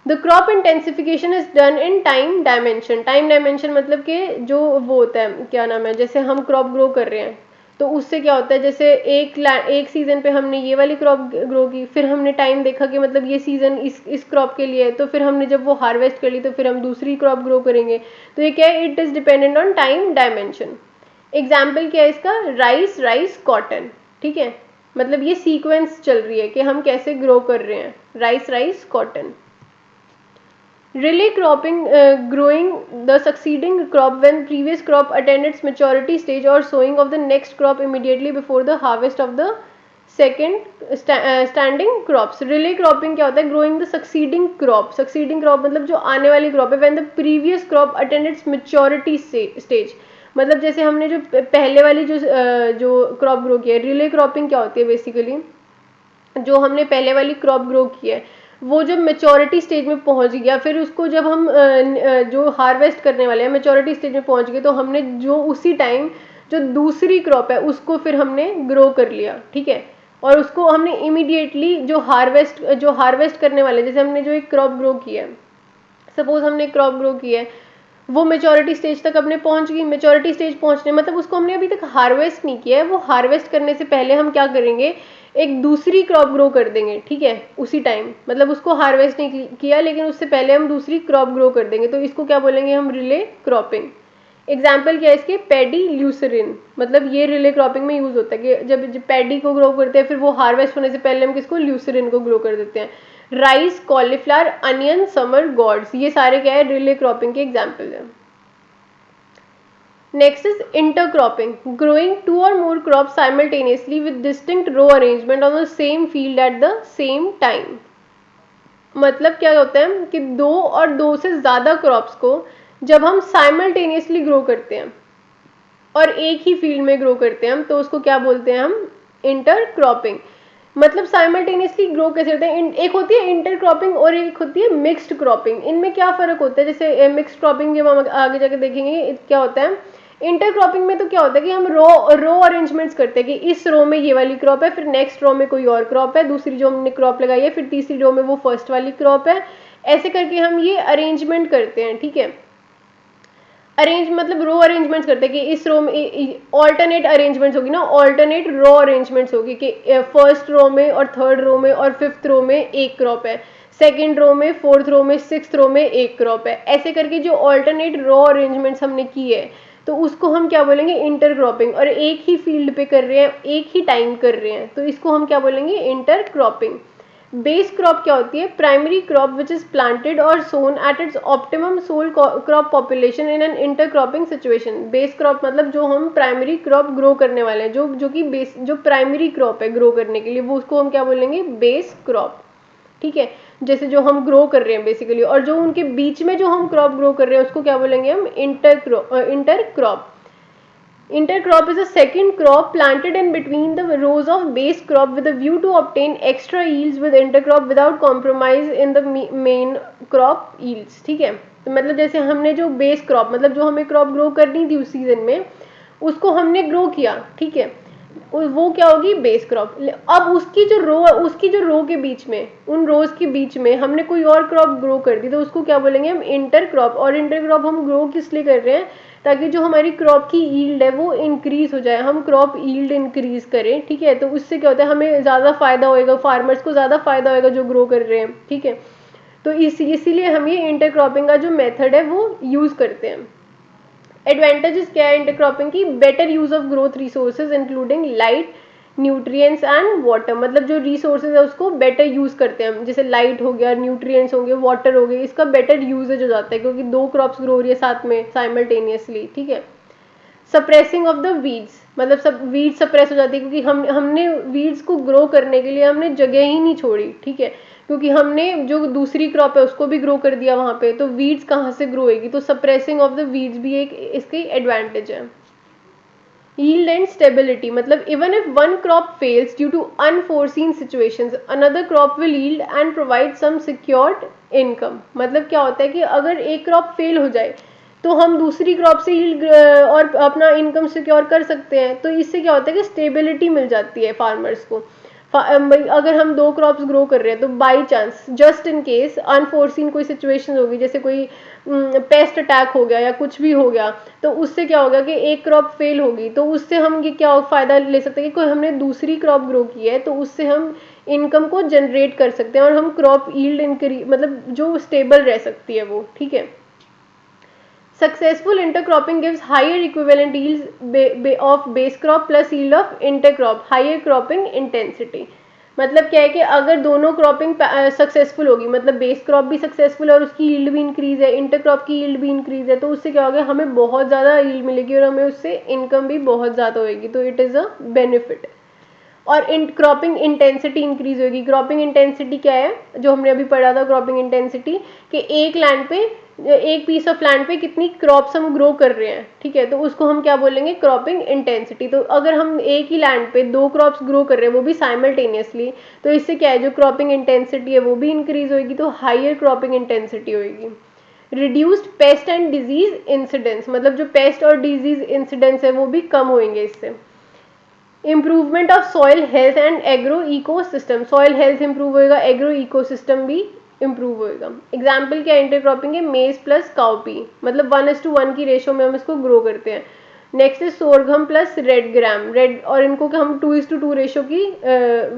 The crop intensification is done in time dimension. Time dimension मतलब कि जो वो होता है, क्या नाम है, जैसे हम क्रॉप ग्रो कर रहे हैं तो उससे क्या होता है, जैसे एक सीजन पे हमने ये वाली क्रॉप ग्रो की, फिर हमने टाइम देखा कि मतलब ये सीजन इस क्रॉप के लिए है, तो फिर हमने जब वो हार्वेस्ट कर ली तो फिर हम दूसरी क्रॉप ग्रो करेंगे. तो ये क्या है? It is dependent on time dimension. Example क्या है इसका? Rice cotton. ठीक है. मतलब ये सीक्वेंस चल रही है कि हम कैसे ग्रो कर रहे हैं. Rice cotton. Relay cropping, growing the succeeding crop when previous crop attained its maturity stage, or sowing of the next crop immediately before the harvest of the second standing crops. Relay cropping क्या होता है? Growing the succeeding crop. Succeeding crop मतलब जो आने वाली crop है when the previous crop attained its maturity stage. मतलब जैसे हमने जो पहले वाली जो क्रॉप ग्रो की है. रिले क्रॉपिंग क्या होती है? बेसिकली जो हमने पहले वाली क्रॉप ग्रो की है वो जब मेचोरिटी स्टेज में पहुंच गया, फिर उसको जब हम जो हार्वेस्ट करने वाले हैं मेचोरिटी स्टेज में पहुंच गए, तो हमने जो उसी टाइम जो दूसरी क्रॉप है उसको फिर हमने ग्रो कर लिया. ठीक है. और उसको हमने इमीडिएटली जो हार्वेस्ट करने वाले, जैसे हमने जो एक क्रॉप ग्रो की है, सपोज हमने क्रॉप ग्रो की है, वो मेचोरिटी स्टेज तक अपने पहुंच गई. मेचोरिटी स्टेज पहुंचने मतलब उसको हमने अभी तक हार्वेस्ट नहीं किया है, वो हार्वेस्ट करने से पहले हम क्या करेंगे? एक दूसरी क्रॉप ग्रो कर देंगे. ठीक है. उसी टाइम मतलब उसको हार्वेस्ट नहीं किया लेकिन उससे पहले हम दूसरी क्रॉप ग्रो कर देंगे, तो इसको क्या बोलेंगे हम? Relay cropping. एग्जाम्पल क्या है इसके? पैडी ल्यूसरिन. मतलब ये रिले क्रॉपिंग में यूज होता है कि जब पैडी को ग्रो करते हैं फिर वो हार्वेस्ट होने से पहले हम किसको? ल्यूसरिन को ग्रो कर देते हैं. Rice, cauliflower, onion, summer gourds, ये सारे क्या है? रिले क्रॉपिंग के एग्जाम्पल है. Next is intercropping, growing two or more crops simultaneously with distinct row arrangement on the same field at the same time. मतलब क्या होता है कि दो और दो से ज़्यादा क्रॉप्स को जब हम साइमल्टेनियसली ग्रो करते हैं और एक ही फील्ड में ग्रो करते हैं हम, तो उसको क्या बोलते हैं हम? इंटरक्रॉपिंग. मतलब साइमल्टेनियसली ग्रो कैसे करते हैं? एक होती है इंटरक्रॉपिंग और एक होती है मिक्स्ड क्रॉपिंग. इनमें क्या फ़र्क होता है? जैसे मिक्स्ड क्रॉपिंग जब हम आगे जाके देखेंगे क्या होता है. इंटरक्रॉपिंग में तो क्या होता है कि हम रो अरेंजमेंट्स करते हैं कि इस रो में ये वाली क्रॉप है, फिर नेक्स्ट रो में कोई और क्रॉप है, दूसरी जो हमने क्रॉप लगाई है, फिर तीसरी रो में वो फर्स्ट वाली क्रॉप है. ऐसे करके हम ये अरेंजमेंट करते हैं. ठीक है. अरेंज मतलब रो अरेंजमेंट्स करते हैं कि इस रो में ऑल्टरनेट अरेंजमेंट्स होगी ना, ऑल्टरनेट रो अरेंजमेंट्स होगी कि फर्स्ट रो में और थर्ड रो में और फिफ्थ रो में एक क्रॉप है, सेकेंड रो में, फोर्थ रो में, सिक्स्थ रो में एक क्रॉप है. ऐसे करके जो ऑल्टरनेट रो अरेंजमेंट्स हमने की है तो उसको हम क्या बोलेंगे? इंटरक्रॉपिंग. और एक ही फील्ड पे कर रहे हैं, एक ही टाइम कर रहे हैं, तो इसको हम क्या बोलेंगे? इंटरक्रॉपिंग. बेस क्रॉप क्या होती है? Primary crop which is planted और sown at its optimum sole crop population in an intercropping situation. Base crop मतलब जो हम प्राइमरी क्रॉप ग्रो करने वाले हैं, जो कि बेस जो प्राइमरी क्रॉप है ग्रो करने के लिए, वो उसको हम क्या बोलेंगे? Base crop. ठीक है, जैसे जो हम ग्रो कर रहे हैं बेसिकली, और जो उनके बीच में जो हम क्रॉप ग्रो कर रहे हैं उसको क्या बोलेंगे हम? Inter crop. Intercrop is a second crop planted in between the rows of base crop with a view to obtain extra yields with intercrop without compromise in the main crop yields। ठीक है, तो मतलब जैसे हमने जो base crop मतलब जो हमें क्रॉप ग्रो करनी थी उस सीजन में, उसको हमने ग्रो किया, ठीक है, वो क्या होगी? Base crop. अब उसकी जो रो के बीच में, उन रोज के बीच में हमने कोई और क्रॉप ग्रो कर दी, तो उसको क्या बोलेंगे हम? Inter crop. और इंटर क्रॉप हम ग्रो किस लिए कर रहे हैं? ताकि जो हमारी क्रॉप की यील्ड है वो इंक्रीज हो जाए, हम क्रॉप यील्ड इंक्रीज करें। ठीक है, तो उससे क्या होता है? हमें ज़्यादा फायदा होएगा, फार्मर्स को ज़्यादा फायदा होएगा जो ग्रो कर रहे हैं। ठीक है, तो इसीलिए हम ये इंटरक्रॉपिंग का जो मेथड है वो यूज़ करते हैं। एडवांटेजेस क्या है इंटरक्रॉपिंग की? Better use of growth resources including light, nutrients and water. मतलब जो रिसोर्सेज है उसको बेटर यूज करते हैं हम, जैसे लाइट हो गया, न्यूट्रिएंट्स हो गए, वाटर हो गए, इसका बेटर यूजेज हो जाता है क्योंकि दो क्रॉप्स ग्रो हो रही है साथ में साइमल्टेनियसली। ठीक है, सप्रेसिंग ऑफ द वीड्स, मतलब सब वीड सप्रेस हो जाती है क्योंकि हमने वीड्स को ग्रो करने के लिए हमने जगह ही नहीं छोड़ी। ठीक है, क्योंकि हमने जो दूसरी क्रॉप है उसको भी ग्रो कर दिया वहां पे, तो वीड्स कहाँ से ग्रो होगी? तो सप्रेसिंग ऑफ द वीड्स भी एक इसकी एडवांटेज है। Yield and stability, मतलब even if one crop fails due to unforeseen situations, another crop will yield and provide some secured income। मतलब क्या होता है कि अगर एक क्रॉप फेल हो जाए तो हम दूसरी क्रॉप से यील्ड और अपना इनकम सिक्योर कर सकते हैं। तो इससे क्या होता है कि स्टेबिलिटी मिल जाती है फार्मर्स को। अगर हम दो क्रॉप्स ग्रो कर रहे हैं तो by chance, just in case, unforeseen कोई सिचुएशन होगी, जैसे कोई पेस्ट अटैक हो गया या कुछ भी हो गया, तो उससे क्या होगा कि एक क्रॉप फेल होगी, तो उससे हम ये क्या फ़ायदा ले सकते हैं कि कोई हमने दूसरी क्रॉप ग्रो की है तो उससे हम इनकम को जनरेट कर सकते हैं और हम क्रॉप यील्ड इंक्रीज मतलब जो स्टेबल रह सकती है वो। ठीक है, Successful intercropping gives higher equivalent yields of base crop plus yield of intercrop, higher cropping intensity। मतलब क्या है कि अगर दोनों क्रॉपिंग सक्सेसफुल होगी, मतलब बेस क्रॉप भी सक्सेसफुल है और उसकी यील्ड भी इंक्रीज है, इंटरक्रॉप की यील्ड भी इंक्रीज है, तो उससे क्या होगा? हमें बहुत ज़्यादा यील्ड मिलेगी और हमें उससे इनकम भी बहुत ज़्यादा होगी, तो इट इज़ अ बेनिफिट। और इन क्रॉपिंग इंटेंसिटी इंक्रीज होगी। क्रॉपिंग इंटेंसिटी क्या है? जो हमने अभी पढ़ा था क्रॉपिंग इंटेंसिटी, कि एक लैंड पे, एक पीस ऑफ लैंड पे कितनी क्रॉप्स हम ग्रो कर रहे हैं। ठीक है, तो उसको हम क्या बोलेंगे? Cropping intensity. तो अगर हम एक ही लैंड पे दो क्रॉप्स ग्रो कर रहे हैं वो भी साइमल्टेनियसली, तो इससे क्या है? जो क्रॉपिंग इंटेंसिटी है वो भी इंक्रीज होगी, तो हाइयर क्रॉपिंग इंटेंसिटी होगी। Reduced paste and disease incidence, मतलब जो पेस्ट और डिजीज इंसिडेंस है वो भी कम होंगे इससे। Improvement of soil health and agro ecosystem, soil health improve होएगा, एग्रो इकोसिस्टम भी इंप्रूव होएगा। एग्जाम्पल क्या इंटरक्रॉपिंग है? मेज प्लस काउपी, मतलब 1:1 की रेशो में हम इसको ग्रो करते हैं। Next is सोरघम plus red gram, red, और इनको क्या हम 2:2 रेशो की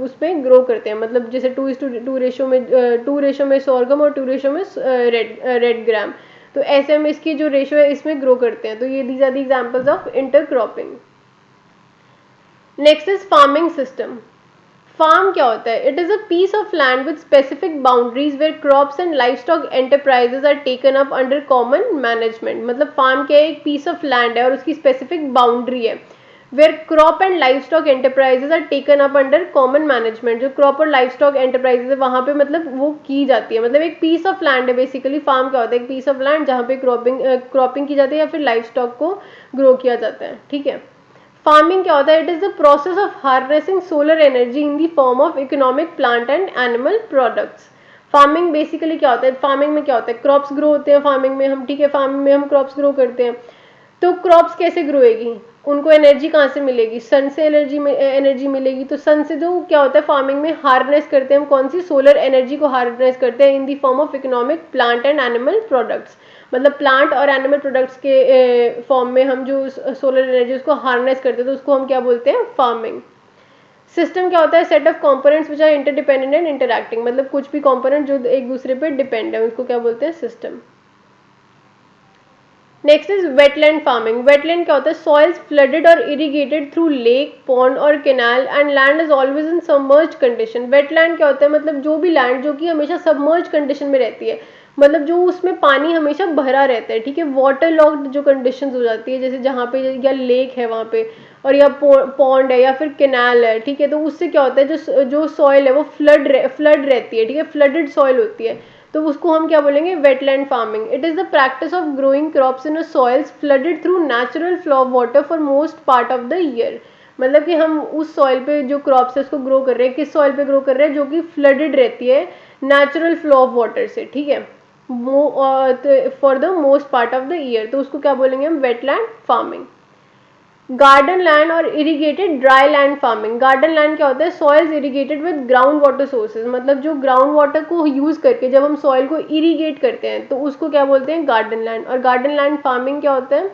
उसमें ग्रो करते हैं, मतलब जैसे 2:2 रेशो में 2 रेशो में सोरघम और 2 रेशो में रेड ग्राम, तो ऐसे हम इसकी जो रेशो है इसमें ग्रो करते हैं। तो ये these are the examples of intercropping. Next is farming system. Farm क्या होता है? It is a piece of land with specific boundaries where crops and livestock enterprises are taken up under common management. मतलब farm क्या है? एक piece of land है और उसकी स्पेसिफिक बाउंड्री है where crop and livestock enterprises are taken up under common management. जो crop और लाइवस्टॉक एंटरप्राइजेज है वहां पे मतलब वो की जाती है, मतलब एक पीस ऑफ लैंड है बेसिकली। फार्म क्या होता है? एक पीस ऑफ लैंड जहाँ पे क्रॉपिंग की जाती है या फिर लाइवस्टॉक को ग्रो किया जाता है। ठीक है, फार्मिंग क्या होता है? It is the process of harnessing solar energy in the form of economic plant and animal products. Farming basically क्या होता है? फार्मिंग में क्या होता है? क्रॉप्स ग्रो होते हैं फार्मिंग में हम, ठीक है, फार्मिंग में हम क्रॉप्स ग्रो करते हैं, तो क्रॉप्स कैसे ग्रो होगी? उनको एनर्जी कहाँ से मिलेगी? सन से एनर्जी मिलेगी। तो सन से जो क्या होता है फार्मिंग में हार्नेस करते हैं हम, कौन सी? सोलर एनर्जी को हार्नेस करते हैं in the form of economic plant and animal products. मतलब प्लांट और एनिमल प्रोडक्ट्स के फॉर्म में हम जो सोलर एनर्जी उसको हार्नेस करते हैं, तो उसको हम क्या बोलते हैं? फार्मिंग। सिस्टम क्या होता है? Set of components which are interdependent and interacting, मतलब कुछ भी कंपोनेंट जो एक दूसरे पे डिपेंड है उसको क्या बोलते हैं? System. Next is wetland farming. Wetland क्या होता है? सॉइल्स फ्लडेड और इरिगेटेड थ्रू लेक, पॉन्ड और canal and land is always in submerged condition. Wetland क्या होता है? मतलब जो भी लैंड जो कि हमेशा सबमर्ज्ड कंडीशन में रहती है, मतलब जो उसमें पानी हमेशा भरा रहता है, ठीक है, वाटर लॉक्ड जो कंडीशंस हो जाती है, जैसे जहाँ पे या लेक है वहाँ पे, और या पॉन्ड है या फिर कैनाल है, ठीक है, तो उससे क्या होता है, जो जो सॉइल है वो फ्लड रहती है, ठीक है, फ्लडेड सॉइल होती है, तो उसको हम क्या बोलेंगे? Wetland farming. It is the practice of growing crops in soils flooded through natural flow of water for most part of the year. मतलब कि हम उस सॉइल पे जो क्रॉप्स है उसको ग्रो कर रहे हैं, किस सॉइल पे ग्रो कर रहे हैं? जो कि फ्लडेड रहती है नेचुरल फ्लो ऑफ वाटर से, ठीक है, for the most part of the year, तो उसको क्या बोलेंगे हम? Wetland farming. गार्डन लैंड और irrigated dry land farming. Garden land क्या होता है? Soils irrigated with ground water sources, मतलब जो ग्राउंड वाटर को यूज करके जब हम सॉइल को इरिगेट करते हैं तो उसको क्या बोलते हैं? Garden land. और गार्डन लैंड फार्मिंग क्या होता है?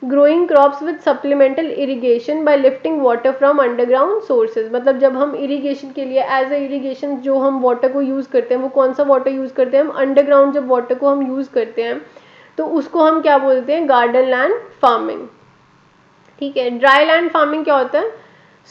Growing crops with supplemental irrigation bye lifting water from underground sources. मतलब जब हम इरिगेशन के लिए एज ए इरिगेशन जो हम वाटर को यूज करते हैं, वो कौन सा वाटर यूज करते हैं? हम अंडरग्राउंड जब वाटर को हम यूज करते हैं तो उसको हम क्या बोलते हैं? गार्डन लैंड फार्मिंग, ठीक है। ड्राई लैंड फार्मिंग क्या होता है?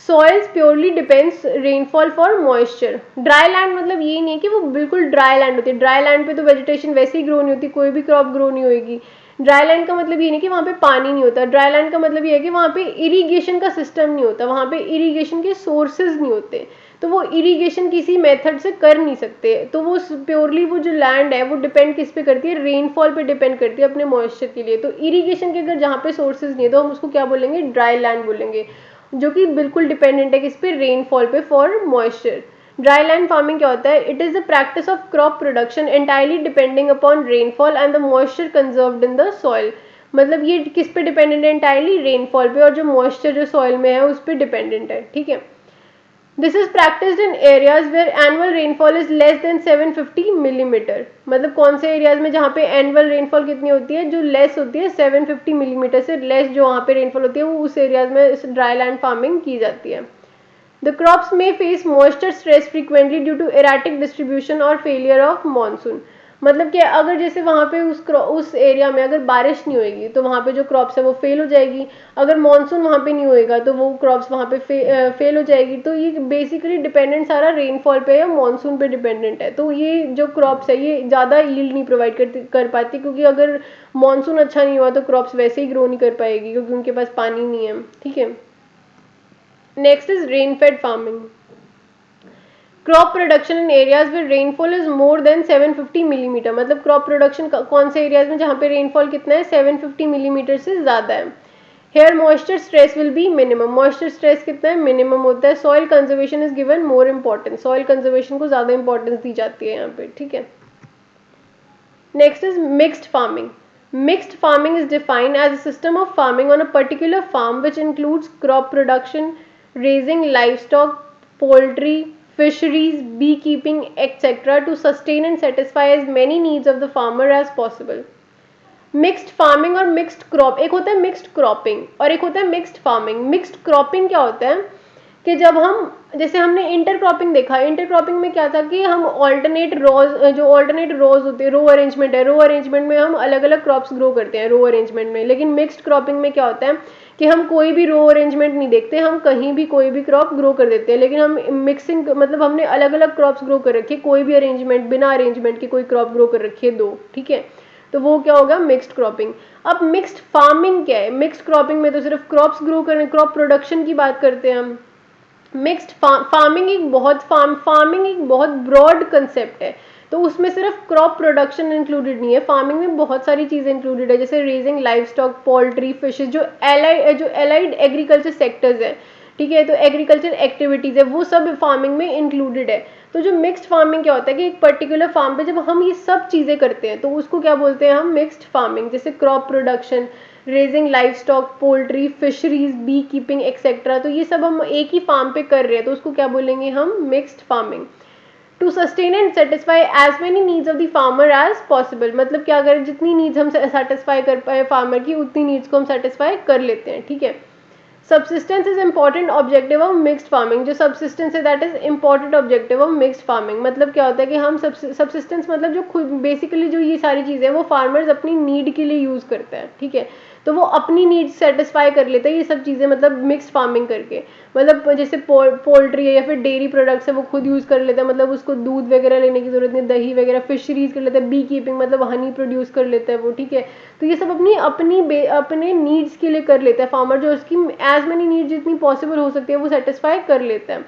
Soils purely depends rainfall for moisture. Dry land मतलब ये नहीं है कि वो बिल्कुल ड्राई लैंड होती है, ड्राई लैंड पे तो वेजिटेशन वैसे ही ग्रो नहीं होती, कोई भी क्रॉप ग्रो नहीं होगी। ड्राई लैंड का मतलब ये नहीं कि वहाँ पे पानी नहीं होता, ड्राई लैंड का मतलब ये है कि वहाँ पे इरीगेशन का सिस्टम नहीं होता, वहाँ पे इरीगेशन के सोर्सेज नहीं होते, तो वो इरीगेशन किसी मेथड से कर नहीं सकते, तो वो प्योरली वो जो लैंड है वो डिपेंड किस पे करती है? रेनफॉल पे डिपेंड करती है अपने मॉइस्चर के लिए। तो इरीगेशन के अगर जहाँ पे सोर्सेज नहीं है तो हम उसको क्या बोलेंगे? ड्राई लैंड बोलेंगे, जो कि बिल्कुल डिपेंडेंट है किस पे? रेनफॉल पे for moisture. Dry land farming क्या होता है? It is the practice of crop production entirely depending upon rainfall and the moisture conserved in the soil. मतलब ये किस पे डिपेंडेंट है? एंटायरली रेनफॉल पे, और जो मॉइस्चर जो सॉइल में है उस पर डिपेंडेंट है, ठीक है। This is practised in areas where annual rainfall is less than 750 millimetre. मतलब कौन से एरियाज में जहाँ पे एनुअल रेनफॉल कितनी होती है? जो लेस होती है 750 मिलीमीटर से लेस जो वहाँ पे रेनफॉल होती है वो उस एरियाज में इस ड्राई लैंड फार्मिंग की जाती है। The crops may face moisture stress frequently due to erratic distribution और फेलियर ऑफ मानसून। मतलब कि अगर जैसे वहाँ पे उस एरिया में अगर बारिश नहीं होगी तो वहाँ पे जो क्रॉप्स है वो फेल हो जाएगी, अगर मानसून वहाँ पे नहीं होएगा तो वो क्रॉप्स वहाँ पे फेल हो जाएगी। तो ये बेसिकली डिपेंडेंट सारा रेनफॉल पे या मानसून पे डिपेंडेंट है। तो ये जो क्रॉप्स है ये ज़्यादा यील्ड नहीं प्रोवाइड कर पाती, क्योंकि अगर मानसून अच्छा नहीं हुआ तो क्रॉप्स वैसे ही ग्रो नहीं कर पाएगी क्योंकि उनके पास पानी नहीं है, ठीक है। Next is rain fed farming. Crop production in areas में rainfall is more than 750 millimetre. मतलब क्रॉप प्रोडक्शन कौन से एरियाज में जहाँ पे रेनफॉल कितना है? 750 मिलीमीटर से ज़्यादा है। Here moisture stress will be minimum. Moisture stress कितना है? मिनिमम होता है। Soil conservation is given more importance. Soil conservation को ज़्यादा इंपॉर्टेंस दी जाती है यहाँ पे, ठीक है। Next is mixed farming. Mixed farming is defined as a system of farming on a particular farm which includes crop production, raising livestock, poultry, fisheries, beekeeping, etc. to sustain and satisfy as many needs of the farmer as possible. Mixed farming और mixed crop, एक होता है mixed cropping और एक होता है mixed farming. Mixed cropping क्या होता है कि जब हम, जैसे हमने इंटर क्रॉपिंग देखा, इंटर क्रॉपिंग में क्या था कि हम ऑल्टरनेट रोज, जो ऑल्टरनेट रोज होते हैं, रो अरेंजमेंट है, रो अरेंजमेंट में हम अलग अलग क्रॉप्स ग्रो करते हैं रो अरेंजमेंट में। लेकिन मिक्स्ड क्रॉपिंग में क्या होता है कि हम कोई भी रो अरेंजमेंट नहीं देखते, हम कहीं भी कोई भी क्रॉप ग्रो कर देते हैं, लेकिन हम मिक्सिंग मतलब हमने अलग अलग क्रॉप्स ग्रो कर रखी है, कोई भी अरेंजमेंट बिना अरेंजमेंट की कोई क्रॉप ग्रो कर रखी है दो, ठीक है, तो वो क्या होगा? Mixed cropping. अब मिक्स्ड फार्मिंग क्या है? मिक्स्ड क्रॉपिंग में तो सिर्फ क्रॉप्स ग्रो करें, क्रॉप प्रोडक्शन की बात करते हैं हम। मिक्स्ड फार्मिंग एक बहुत ब्रॉड कंसेप्ट है, तो उसमें सिर्फ क्रॉप प्रोडक्शन इंक्लूडेड नहीं है, फार्मिंग में बहुत सारी चीज़ें इंक्लूडेड है, जैसे raising livestock, poultry, fishes, जो एलाइड एग्रीकल्चर सेक्टर्स है, ठीक है, तो एग्रीकल्चर एक्टिविटीज़ है वो सब फार्मिंग में इंक्लूडेड है। तो जो मिक्स्ड फार्मिंग क्या होता है कि एक पर्टिकुलर फार्म पे जब हम ये सब चीज़ें करते हैं तो उसको क्या बोलते हैं हम? Mixed farming. जैसे crop production, raising livestock, poultry, fisheries, bee keeping etcetera, तो ये सब हम एक ही फार्म पे कर रहे हैं तो उसको क्या बोलेंगे हम? Mixed farming. To sustain and satisfy as many needs of the farmer as possible. मतलब क्या करें, जितनी नीड्स हम सेटिस्फाई कर पाए फार्मर की उतनी नीड्स को हम सेटिस्फाई कर लेते हैं, ठीक है। Subsistence is important objective of mixed farming, जो सबसिस्टेंस है that is important objective of mixed farming. मतलब क्या होता है कि हम सबसिस्टेंस मतलब जो खुद बेसिकली जो ये सारी चीज़ें हैं वो फार्मर्स अपनी नीड के लिए यूज़ करते हैं, ठीक है, तो वो अपनी नीड सेटिस्फाई कर लेते हैं ये सब चीज़ें मतलब मिक्स्ड फार्मिंग करके। मतलब जैसे पोल्ट्री है या फिर डेयरी प्रोडक्ट्स है वो खुद यूज़ कर लेते हैं, मतलब उसको दूध वगैरह लेने की जरूरत नहीं, दही वगैरह, फिशरीज कर लेते हैं, बी कीपिंग मतलब हनी प्रोड्यूस कर लेते हैं वो, ठीक है। तो ये सब अपने नीड्स के लिए कर लेता है फार्मर, जो उसकी एज मेनी नीड्स जितनी पॉसिबल हो सकती है वो सेटिस्फाई कर लेता है।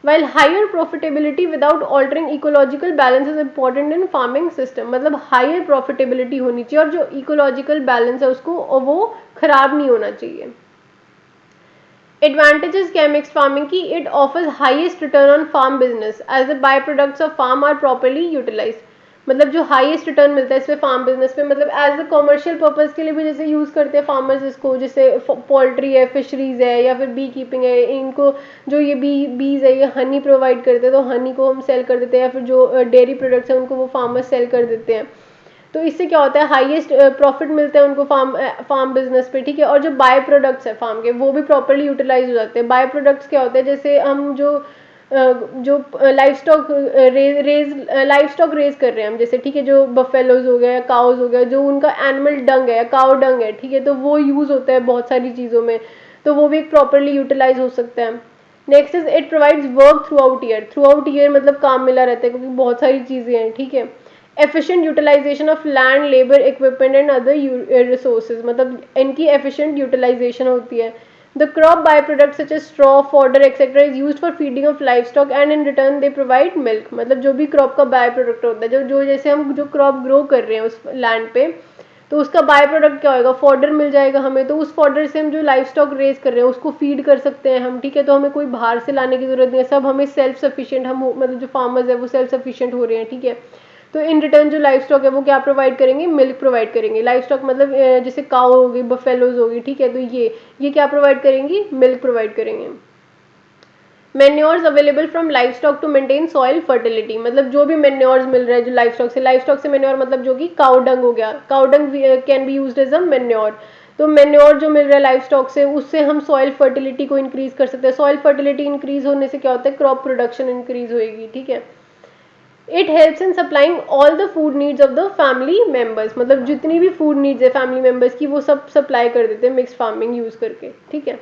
while higher profitability without altering ecological balance is important in farming system, मतलब higher profitability होनी चाहिए और जो ecological balance है उसको वो खराब नहीं होना चाहिए। Advantages क्या mixed farming की, it offers highest return on farm business as the byproducts of farm are properly utilized, मतलब जो हाईएस्ट रिटर्न मिलता है इसमें फार्म बिजनेस पे, मतलब एज अ कमर्शियल पर्पज के लिए भी जैसे यूज़ करते हैं फार्मर्स इसको, जैसे पोल्ट्री है, फिशरीज है या फिर बी कीपिंग है, इनको जो ये बीज है ये हनी प्रोवाइड करते हैं तो हनी को हम सेल कर देते हैं, या फिर जो डेयरी प्रोडक्ट्स हैं उनको वो फार्मर्स सेल कर देते हैं। तो इससे क्या होता है हाईएस्ट प्रॉफिट मिलता है उनको फार्म बिजनेस पे, ठीक है। और जो बाय प्रोडक्ट्स है फार्म के वो भी प्रॉपरली यूटिलाइज हो जाते हैं। बाय प्रोडक्ट्स क्या होते हैं, जैसे हम जो लाइफ स्टॉक रेज कर रहे हैं हम, जैसे ठीक है, जो बफेलोज हो गए, काउज हो गया, जो उनका एनिमल डंग है, काउ डंग है, ठीक है, तो वो यूज होता है बहुत सारी चीज़ों में, तो वो भी प्रॉपरली यूटिलाइज हो सकता है। Next is it provides work through out year मतलब काम मिला रहता है क्योंकि बहुत सारी चीज़ें हैं, ठीक है। Efficient utilisation of land, labour, equipment and other resources, मतलब इनकी एफिशिएंट यूटिलाइजेशन होती है। The crop byproducts such as straw, fodder, etc. is used for feeding of livestock and in return they provide milk, मतलब जो भी crop का by product होता है, जो जैसे हम जो क्रॉप ग्रो कर रहे हैं उस लैंड पे, तो उसका बाय प्रोडक्ट क्या होगा, फॉडर मिल जाएगा हमें, तो उस फॉडर से हम जो लाइफ स्टॉक रेज कर रहे हैं उसको फीड कर सकते हैं हम, ठीक है। तो हमें कोई बाहर से लाने की जरूरत नहीं है, सब हमें सेल्फ सफिशिएंट, हम मतलब जो फार्मर्स है वो सेल्फ सफिशिएंट हो रहे हैं, ठीक है। तो इन रिटर्न जो लाइफ स्टॉक है वो क्या प्रोवाइड करेंगे, मिल्क प्रोवाइड करेंगे। लाइफ स्टॉक मतलब जैसे काउ होगी, बफेलोज होगी, ठीक है, तो ये क्या प्रोवाइड करेंगी, मिल्क प्रोवाइड करेंगे। Manures available from livestock to maintain soil fertility, मतलब जो भी मैन्योर्स मिल रहा है जो लाइफ स्टॉक से मैन्योर मतलब जो कि काउ डंग हो गया, cow dung can be used as a manure, तो मैन्योर जो मिल रहा है लाइफ स्टॉक से उससे हम सॉइल फर्टिलिटी को इंक्रीज कर सकते हैं। सॉइल फर्टिलिटी इंक्रीज होने से क्या होता है, क्रॉप प्रोडक्शन इंक्रीज होगी, ठीक है। It helps in supplying all the food needs of the family members, मतलब जितनी भी फूड नीड्स है फैमिली मेंबर्स की वो सब सप्लाई कर देते हैं मिक्स फार्मिंग यूज करके, ठीक है।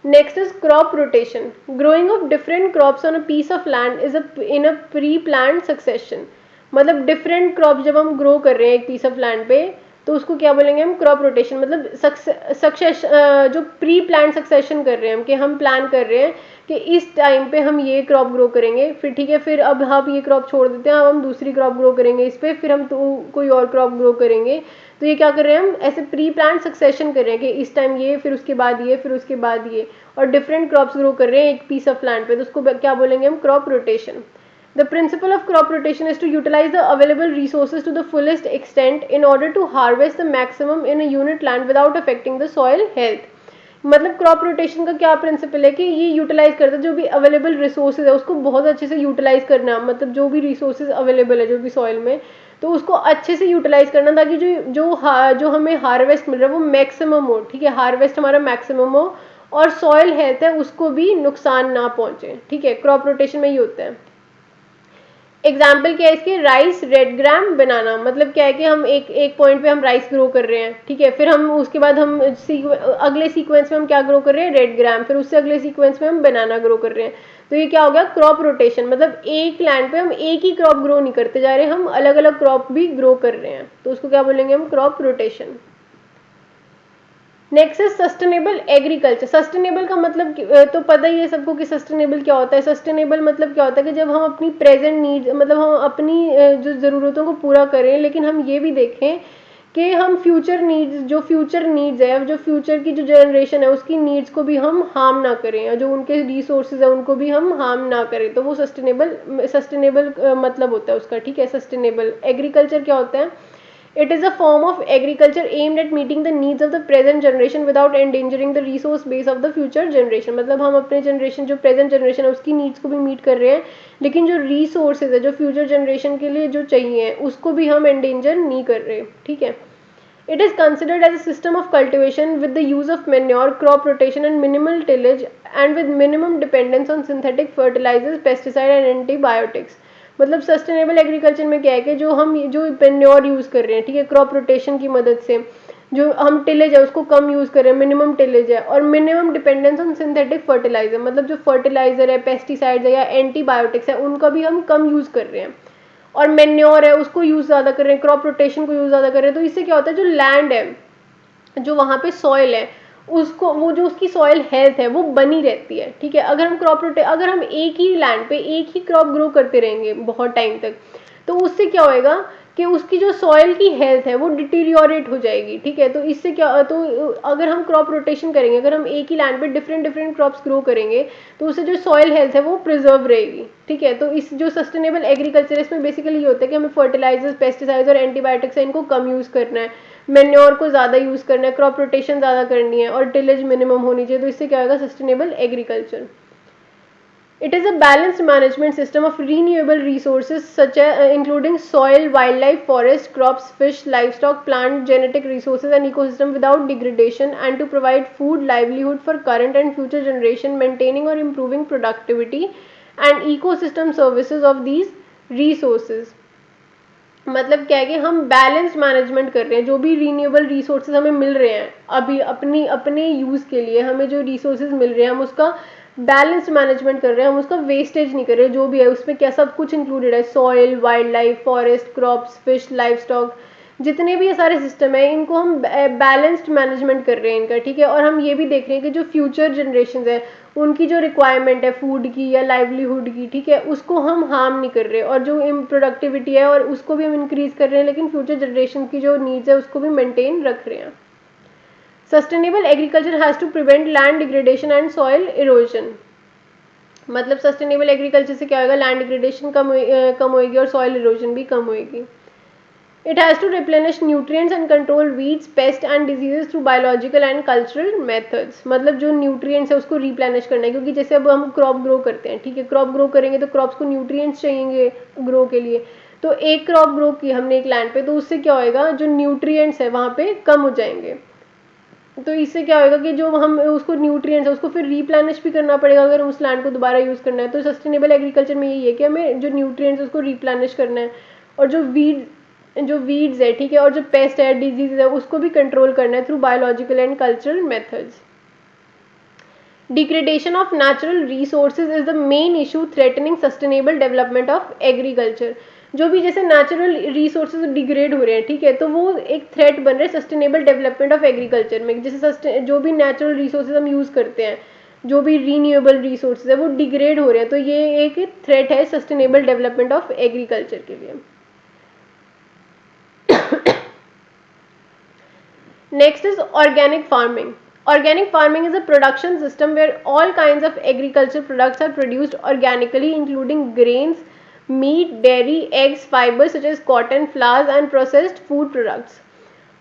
Next is crop rotation, growing of different crops on a piece of land is in a pre planned succession, मतलब डिफरेंट क्रॉप जब हम ग्रो कर रहे हैं एक पीस ऑफ लैंड पे तो उसको क्या बोलेंगे हम, क्रॉप रोटेशन, मतलब सक्सेस जो प्री प्लान सक्सेशन कर रहे हैं हम, कि हम प्लान कर रहे हैं कि इस टाइम पे हम ये क्रॉप ग्रो करेंगे, फिर ठीक है, फिर अब हम ये क्रॉप छोड़ देते हैं, अब हम दूसरी क्रॉप ग्रो करेंगे इस पे, फिर हम तो कोई और क्रॉप ग्रो करेंगे। तो ये क्या कर रहे हैं हम, ऐसे प्री प्लान सक्सेशन कर रहे हैं कि इस टाइम ये, फिर उसके बाद ये, फिर उसके बाद ये, और डिफरेंट क्रॉप्स ग्रो कर रहे हैं एक पीस ऑफ लैंड पे, तो उसको क्या बोलेंगे हम, crop rotation. The principle of crop rotation is to utilize the available resources to the fullest extent in order to harvest the maximum in a unit land without affecting the soil health. मतलब crop rotation का क्या principal है कि ये utilise करता है जो भी अवेलेबल रिसोर्सेज है उसको बहुत अच्छे से यूटिलाइज करना, मतलब जो भी रिसोर्सेज अवेलेबल है जो भी सॉइल में, तो उसको अच्छे से यूटिलाइज करना ताकि जो हमें हार्वेस्ट मिल रहा है वो मैक्सिमम हो, ठीक है, हार्वेस्ट हमारा मैक्सिमम हो और सॉइल हेल्थ है उसको भी नुकसान ना पहुंचे, ठीक है। क्रॉप रोटेशन में ही होता है। एग्जाम्पल क्या है इसके, राइस, रेड ग्राम, बनाना, मतलब क्या है कि हम एक पॉइंट पे हम राइस ग्रो कर रहे हैं, ठीक है, फिर हम उसके बाद हम अगले सीक्वेंस में हम क्या ग्रो कर रहे हैं, रेड ग्राम, फिर उससे अगले सीक्वेंस में हम बनाना ग्रो कर रहे हैं। तो ये क्या हो गया, क्रॉप रोटेशन, मतलब एक लैंड पे हम एक ही क्रॉप ग्रो नहीं करते जा रहे, हम अलग अलग क्रॉप भी ग्रो कर रहे हैं, तो उसको क्या बोलेंगे हम, crop rotation. Next is sustainable agriculture. Sustainable का मतलब तो पता ही है सबको कि सस्टेनेबल क्या होता है। सस्टेनेबल मतलब क्या होता है कि जब हम अपनी प्रेजेंट नीड, मतलब हम अपनी जो ज़रूरतों को पूरा करें, लेकिन हम ये भी देखें कि हम फ्यूचर नीड्स है, जो फ्यूचर की जो जनरेशन है उसकी नीड्स को भी हम हार्म ना करें, और जो उनके रिसोर्सेज है उनको भी हम हार्म ना करें, तो वो सस्टेनेबल मतलब होता है उसका, ठीक है। सस्टेनेबल एग्रीकल्चर क्या होता है, it is a form of agriculture aimed at meeting the needs of the present generation without endangering the resource base of the future generation, मतलब हम अपने जनरेशन जो प्रेजेंट जनरेशन है उसकी नीड्स को भी मीट कर रहे हैं, लेकिन जो रिसोर्सेज है जो फ्यूचर जनरेशन के लिए जो चाहिए उसको भी हम एंडेंजर नहीं कर रहे, ठीक है। It is considered as a system of cultivation with the use of manure, crop rotation and minimal tillage and with minimum dependence on synthetic fertilizers, pesticide and antibiotics. मतलब सस्टेनेबल एग्रीकल्चर में क्या है कि जो हम जो मेन्योर यूज़ कर रहे हैं, ठीक है, क्रॉप रोटेशन की मदद से जो हम टिलेज है उसको कम यूज़ कर रहे हैं, मिनिमम टिलेज है, और minimum dependence on synthetic fertiliser, मतलब जो फर्टिलाइजर है, पेस्टिसाइड्स है या एंटीबायोटिक्स है उनका भी हम कम यूज़ कर रहे हैं, और मेन्योर है उसको यूज़ ज़्यादा कर रहे हैं, क्रॉप रोटेशन को यूज़ ज़्यादा कर रहे हैं। तो इससे क्या होता है, जो लैंड है, जो वहाँ पे सॉइल है, उसको वो जो उसकी सॉइल हेल्थ है वो बनी रहती है, ठीक है। अगर हम अगर हम एक ही लैंड पे एक ही क्रॉप ग्रो करते रहेंगे बहुत टाइम तक, तो उससे क्या होएगा कि उसकी जो सॉइल की हेल्थ है वो डिटीरियोरेट हो जाएगी, ठीक है। तो इससे क्या, तो अगर हम क्रॉप रोटेशन करेंगे, अगर हम एक ही लैंड पे डिफरेंट डिफरेंट क्रॉप्स ग्रो करेंगे, तो उससे जो सॉइल हेल्थ है वो प्रिजर्व रहेगी, ठीक है। तो इस जो सस्टेनेबल एग्रीकल्चर है इसमें बेसिकली ये होता है कि हमें फर्टिलाइजर्स, पेस्टिसाइड्स और एंटीबायोटिक्स है इनको कम यूज़ करना है, मेन्योर को ज़्यादा यूज़ करना है, क्रॉप रोटेशन ज़्यादा करनी है और टिलेज मिनिमम होनी चाहिए। तो इससे क्या होगा, sustainable agriculture. It is a balanced management system of renewable resources such as including soil, wildlife, forest, crops, fish, livestock, plant, genetic resources and ecosystem without degradation, and to provide food, livelihood for current and future generation, maintaining or improving productivity and ecosystem services of these resources। मतलब क्या है कि हम balanced management कर रहे हैं, जो भी रीन्यूएबल रिसोर्सेज हमें मिल रहे हैं अभी अपनी अपने यूज़ के लिए, हमें जो रिसोर्सेज मिल रहे हैं हम उसका बैलेंस्ड मैनेजमेंट कर रहे हैं, हम उसका वेस्टेज नहीं कर रहे। जो भी है उसमें क्या सब कुछ इंक्लूडेड है, soil, wild life, forest, crops, fish, life stock, जितने भी ये सारे सिस्टम है इनको हम बैलेंस्ड मैनेजमेंट कर रहे हैं इनका, ठीक है। और हम ये भी देख रहे हैं कि जो फ्यूचर जनरेशन है उनकी जो रिक्वायरमेंट है फूड की या लाइवलीहुड की, ठीक है, उसको हम हार्म नहीं कर रहे, और जो प्रोडक्टिविटी है और उसको भी हम इंक्रीज कर रहे हैं, लेकिन फ्यूचर जनरेशन की जो नीड्स है उसको भी मेंटेन रख रहे हैं। Sustainable agriculture has to prevent land degradation and soil erosion. मतलब सस्टेनेबल एग्रीकल्चर से क्या होगा, लैंड डिग्रेडेशन कम होएगी और सॉइल इरोजन भी कम होएगी। It has to replenish nutrients and control weeds, pests and diseases through biological and cultural methods। मतलब जो nutrients है उसको replenish करना है, क्योंकि जैसे अब हम क्रॉप ग्रो करते हैं, ठीक है, क्रॉप ग्रो करेंगे तो क्रॉप्स को nutrients चाहिए ग्रो के लिए, तो एक क्रॉप ग्रो की हमने एक लैंड पे, तो उससे क्या होएगा, जो न्यूट्रिएंट्स है वहाँ पे कम हो जाएंगे। तो इससे क्या होगा कि जो हम उसको न्यूट्रिएंट्स है उसको फिर रिप्लेनिश भी करना पड़ेगा अगर उस लैंड को दोबारा यूज़ करना है। तो सस्टेनेबल एग्रीकल्चर में यही है कि हमें जो न्यूट्रिएंट्स उसको रिप्लेनिश करना है, और जो वीड्स है, ठीक है, और जो पेस्ट है, डिजीज है, उसको भी कंट्रोल करना है through biological and cultural methods. Degradation of natural resources is the main issue threatening sustainable development of agriculture. जो भी जैसे नेचुरल रिसोर्सेज डिग्रेड हो रहे हैं, ठीक है, तो वो एक थ्रेट बन रहे हैं सस्टेनेबल डेवलपमेंट ऑफ एग्रीकल्चर में। जैसे जो भी नेचुरल रिसोर्सेज हम यूज़ करते हैं, जो भी रीन्यूएबल रिसोर्सेज है वो डिग्रेड हो रहे हैं, तो ये एक थ्रेट है सस्टेनेबल डेवलपमेंट ऑफ एग्रीकल्चर के लिए। Next is organic farming. Organic farming is a production system where all kinds of agricultural products are produced organically, including grains, meat, dairy, eggs, fibers such as cotton, flowers and processed food products.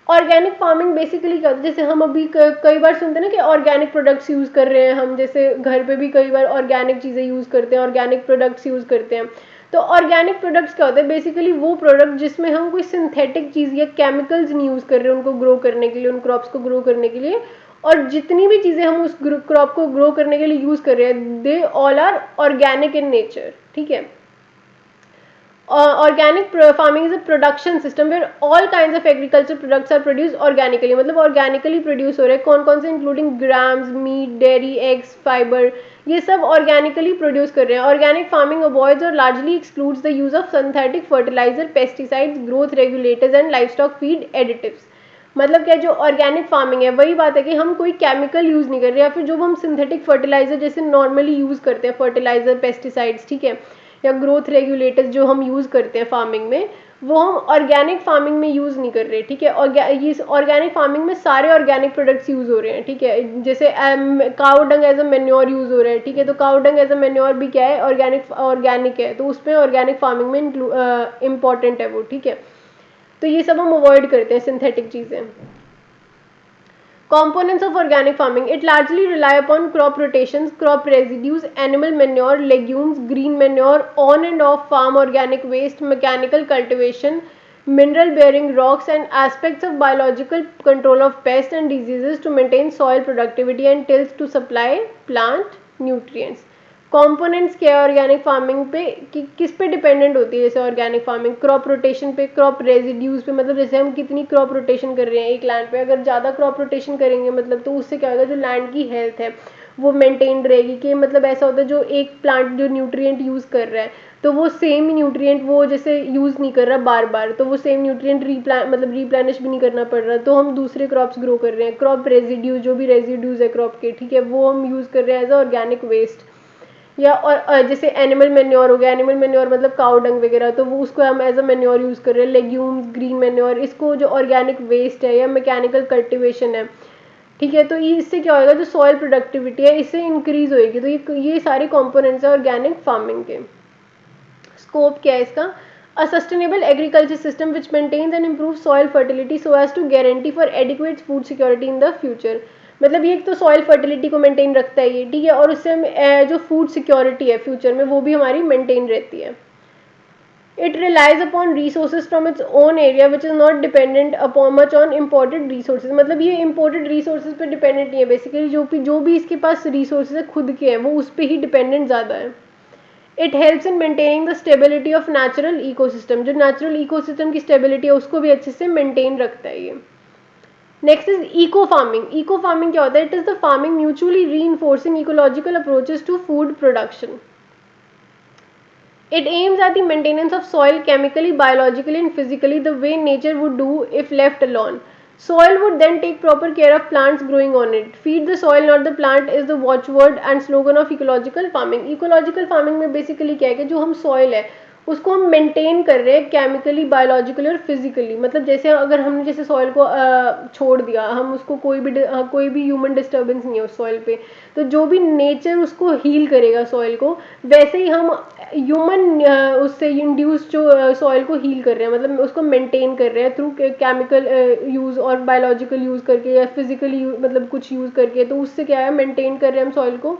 Organic farming basically क्या होता है, जैसे हम अभी कई बार सुनते हैं ना कि ऑर्गेनिक प्रोडक्ट्स यूज़ कर रहे हैं हम, जैसे घर पे भी कई बार ऑर्गेनिक चीज़ें यूज़ करते हैं, ऑर्गेनिक प्रोडक्ट्स यूज़ करते हैं। तो ऑर्गेनिक प्रोडक्ट्स क्या होते हैं, बेसिकली वो प्रोडक्ट जिसमें हम कोई सिंथेटिक चीज़ या केमिकल्स नहीं यूज़ कर रहे हैं उनको ग्रो करने के लिए, उन क्रॉप्स को ग्रो करने के लिए, और जितनी भी चीज़ें हम उस क्रॉप को ग्रो करने के लिए यूज़ कर रहे हैं they all are organic in nature, ठीक है। Organic farming is a production system where all kinds of agricultural products are produced organically। मतलब organically produce हो रहे हैं, कौन कौन से, including grams, meat, dairy, eggs, fiber, ये सब organically produce कर रहे हैं। Organic farming avoids or largely excludes the use of synthetic fertilizer, pesticides, growth regulators and livestock feed additives। मतलब क्या, जो ऑर्गेनिक फार्मिंग है वही बात है कि हम कोई केमिकल यूज़ नहीं कर रहे, या फिर जो हम सिंथेटिक फर्टिलाइजर जैसे नॉर्मली यूज़ करते हैं, फर्टिलाइजर, पेस्टिसाइड्स, ठीक है, या ग्रोथ रेगुलेटर्स जो हम यूज़ करते हैं फार्मिंग में, वो हम ऑर्गेनिक फार्मिंग में यूज़ नहीं कर रहे, ठीक है। ये ऑर्गेनिक फार्मिंग में सारे ऑर्गेनिक प्रोडक्ट्स यूज़ हो रहे हैं, ठीक है। जैसे cow dung as a manure use हो रहा है, ठीक है, तो cow dung as a manure भी क्या है, ऑर्गेनिक है, तो उसमें ऑर्गेनिक फार्मिंग में इम्पॉर्टेंट है वो, ठीक है। तो ये सब हम अवॉइड करते हैं सिंथेटिक चीज़ें। Components of organic farming. It largely rely upon crop rotations, crop residues, animal manure, legumes, green manure, on and off farm organic waste, mechanical cultivation, mineral bearing rocks and aspects of biological control of pests and diseases to maintain soil productivity and tills to supply plant nutrients. Components क्या है organic farming पे कि किस पे dependent होती है, जैसे organic farming crop rotation पे, क्रॉप रेजिड्यूज पे, मतलब जैसे हम कितनी क्रॉप रोटेशन कर रहे हैं एक लैंड पे, अगर ज़्यादा क्रॉप रोटेशन करेंगे मतलब तो उससे क्या होगा, जो लैंड की हेल्थ है वो मेंटेन रहेगी। कि मतलब ऐसा होता है जो एक प्लांट जो न्यूट्रिएंट यूज़ कर रहा है तो वो सेम ही न्यूट्रिएंट वो जैसे यूज़ नहीं कर रहा बार बार, तो वो सेम न्यूट्रिएंट मतलब रिप्लेनिश भी नहीं करना पड़ रहा, तो हम दूसरे क्रॉप्स ग्रो कर रहे हैं। क्रॉप रेजिड्यूज, जो भी रेजिड्यूज है क्रॉप के, ठीक है, वो हम यूज़ कर रहे हैं एज ऑर्गेनिक वेस्ट। या और जैसे एनिमल मेन्योर हो गया, एनिमल मेन्योर मतलब काउ डंग वगैरह, तो वो उसको हम एज अ मेन्योर यूज़ कर रहे हैं। लेग्यूम्स, ग्रीन मेन्योर, इसको जो ऑर्गेनिक वेस्ट है या मैकेनिकल कल्टिवेशन है, ठीक है, तो इससे क्या होएगा, जो सॉइल प्रोडक्टिविटी है इससे इंक्रीज होएगी। तो ये सारे कंपोनेंट्स है ऑर्गेनिक फार्मिंग के। स्कोप क्या है इसका, a sustainable agriculture system which maintains and improve soil fertility so as to guarantee for adequate food security in the future. मतलब ये एक तो सॉइल फर्टिलिटी को मेंटेन रखता है ये, ठीक है, और उससे हम जो फूड सिक्योरिटी है फ्यूचर में वो भी हमारी मेंटेन रहती है। It relies upon resources from its own area which is not dependent upon much on imported resources। मतलब ये imported resources पे dependent नहीं है बेसिकली, जो भी इसके पास resources है खुद के हैं वो उस पर ही dependent ज़्यादा है। It helps in maintaining the stability of natural ecosystem। जो natural ecosystem की stability है उसको भी अच्छे से maintain रखता है ये। Next is eco farming. Eco farming क्या होता है, it is the farming mutually reinforcing ecological approaches to food production. It aims at the maintenance of soil chemically, biologically and physically the way nature would do if left alone. Soil would then take proper care of plants growing on it. Feed the soil not the plant is the watchword and slogan of ecological farming. Ecological farming में basically क्या है कि जो हम soil है उसको हम maintain कर रहे हैं केमिकली, बायोलॉजिकली और फिजिकली। मतलब जैसे अगर हमने जैसे सॉइल को छोड़ दिया, हम उसको कोई भी ह्यूमन डिस्टर्बेंस नहीं है उस सॉइल पे, तो जो भी नेचर उसको हील करेगा सॉइल को, वैसे ही हम ह्यूमन उससे इंड्यूस जो सॉइल को हील कर रहे हैं, मतलब उसको मेंटेन कर रहे हैं थ्रू केमिकल यूज़ और बायोलॉजिकल यूज़ करके या फिजिकली मतलब कुछ यूज़ करके, तो उससे क्या है मेंटेन कर रहे हैं हम सॉइल को।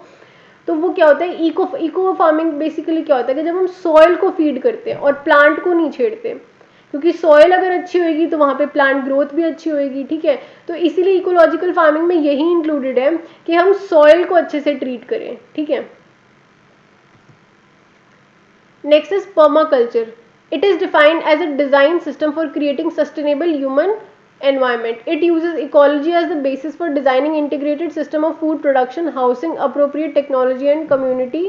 तो वो क्या होता है, इको फार्मिंग बेसिकली क्या होता है कि जब हम सॉइल को फीड करते हैं और प्लांट को नहीं छेड़ते, क्योंकि सॉइल अगर अच्छी होगी तो वहाँ पे प्लांट ग्रोथ भी अच्छी होगी, ठीक है। तो इसीलिए इकोलॉजिकल फार्मिंग में यही इंक्लूडेड है कि हम सॉइल को अच्छे से ट्रीट करें, ठीक है। Next is permaculture. It is defined as a design system for creating sustainable human environment. It uses ecology as the basis for designing integrated system of food production, housing, appropriate technology and community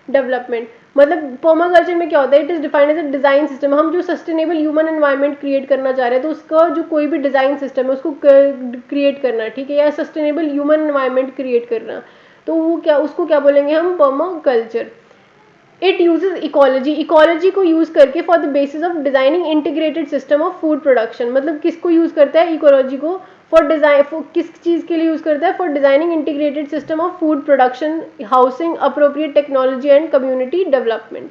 development. मतलब permaculture में क्या होता है, it is defined as a design system. हम जो sustainable human environment create करना चाह रहे हैं तो उसका जो कोई भी डिजाइन सिस्टम है उसको क्रिएट करना, ठीक है, या सस्टेनेबल ह्यूमन एनवायरनमेंट क्रिएट करना, तो वो क्या उसको क्या बोलेंगे हम, permaculture. It uses ecology, ecology को यूज करके for the basis of designing integrated system of food production. मतलब किसको यूज करता है, इकोलॉजी को, फॉर डिजाइन, किस चीज के लिए यूज करता है, for designing integrated system of food production, housing, appropriate technology and community development.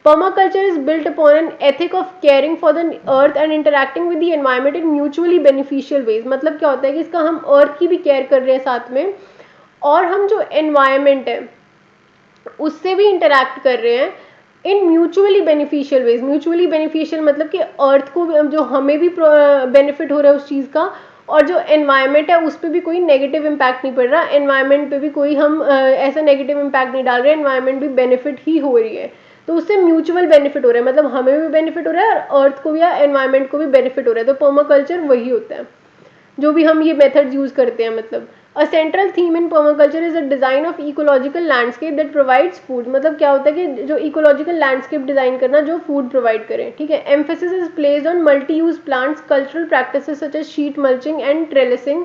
Permaculture is built upon an ethic of caring for the earth and interacting with the environment in mutually beneficial ways। मतलब क्या होता है कि इसका हम अर्थ की भी care कर रहे हैं साथ में, और हम जो एनवायरमेंट है उससे भी इंटरेक्ट कर रहे हैं in mutually beneficial ways. Mutually beneficial मतलब कि अर्थ को जो हमें भी बेनिफिट हो रहा है उस चीज़ का, और जो एनवायरनमेंट है उस पर भी कोई नेगेटिव इम्पैक्ट नहीं पड़ रहा, एनवायरनमेंट पे भी कोई हम ऐसा नेगेटिव इम्पैक्ट नहीं डाल रहे, एनवायरनमेंट भी बेनिफिट ही हो रही है। तो उससे म्यूचुअल बेनिफिट हो रहा है, मतलब हमें भी बेनिफिट हो रहा है और अर्थ को भी या एनवायरनमेंट को भी बेनिफिट हो रहा है। तो पर्माकल्चर वही होता है जो भी हम ये मेथड्स यूज करते हैं। मतलब a central theme in permaculture is a design of ecological landscape that provides food. मतलब क्या होता है कि जो इकोलॉजिकल लैंडस्केप डिजाइन करना जो फूड प्रोवाइड करे, ठीक है। Emphasis is placed on multi use plants, cultural practices such as sheet mulching and trellising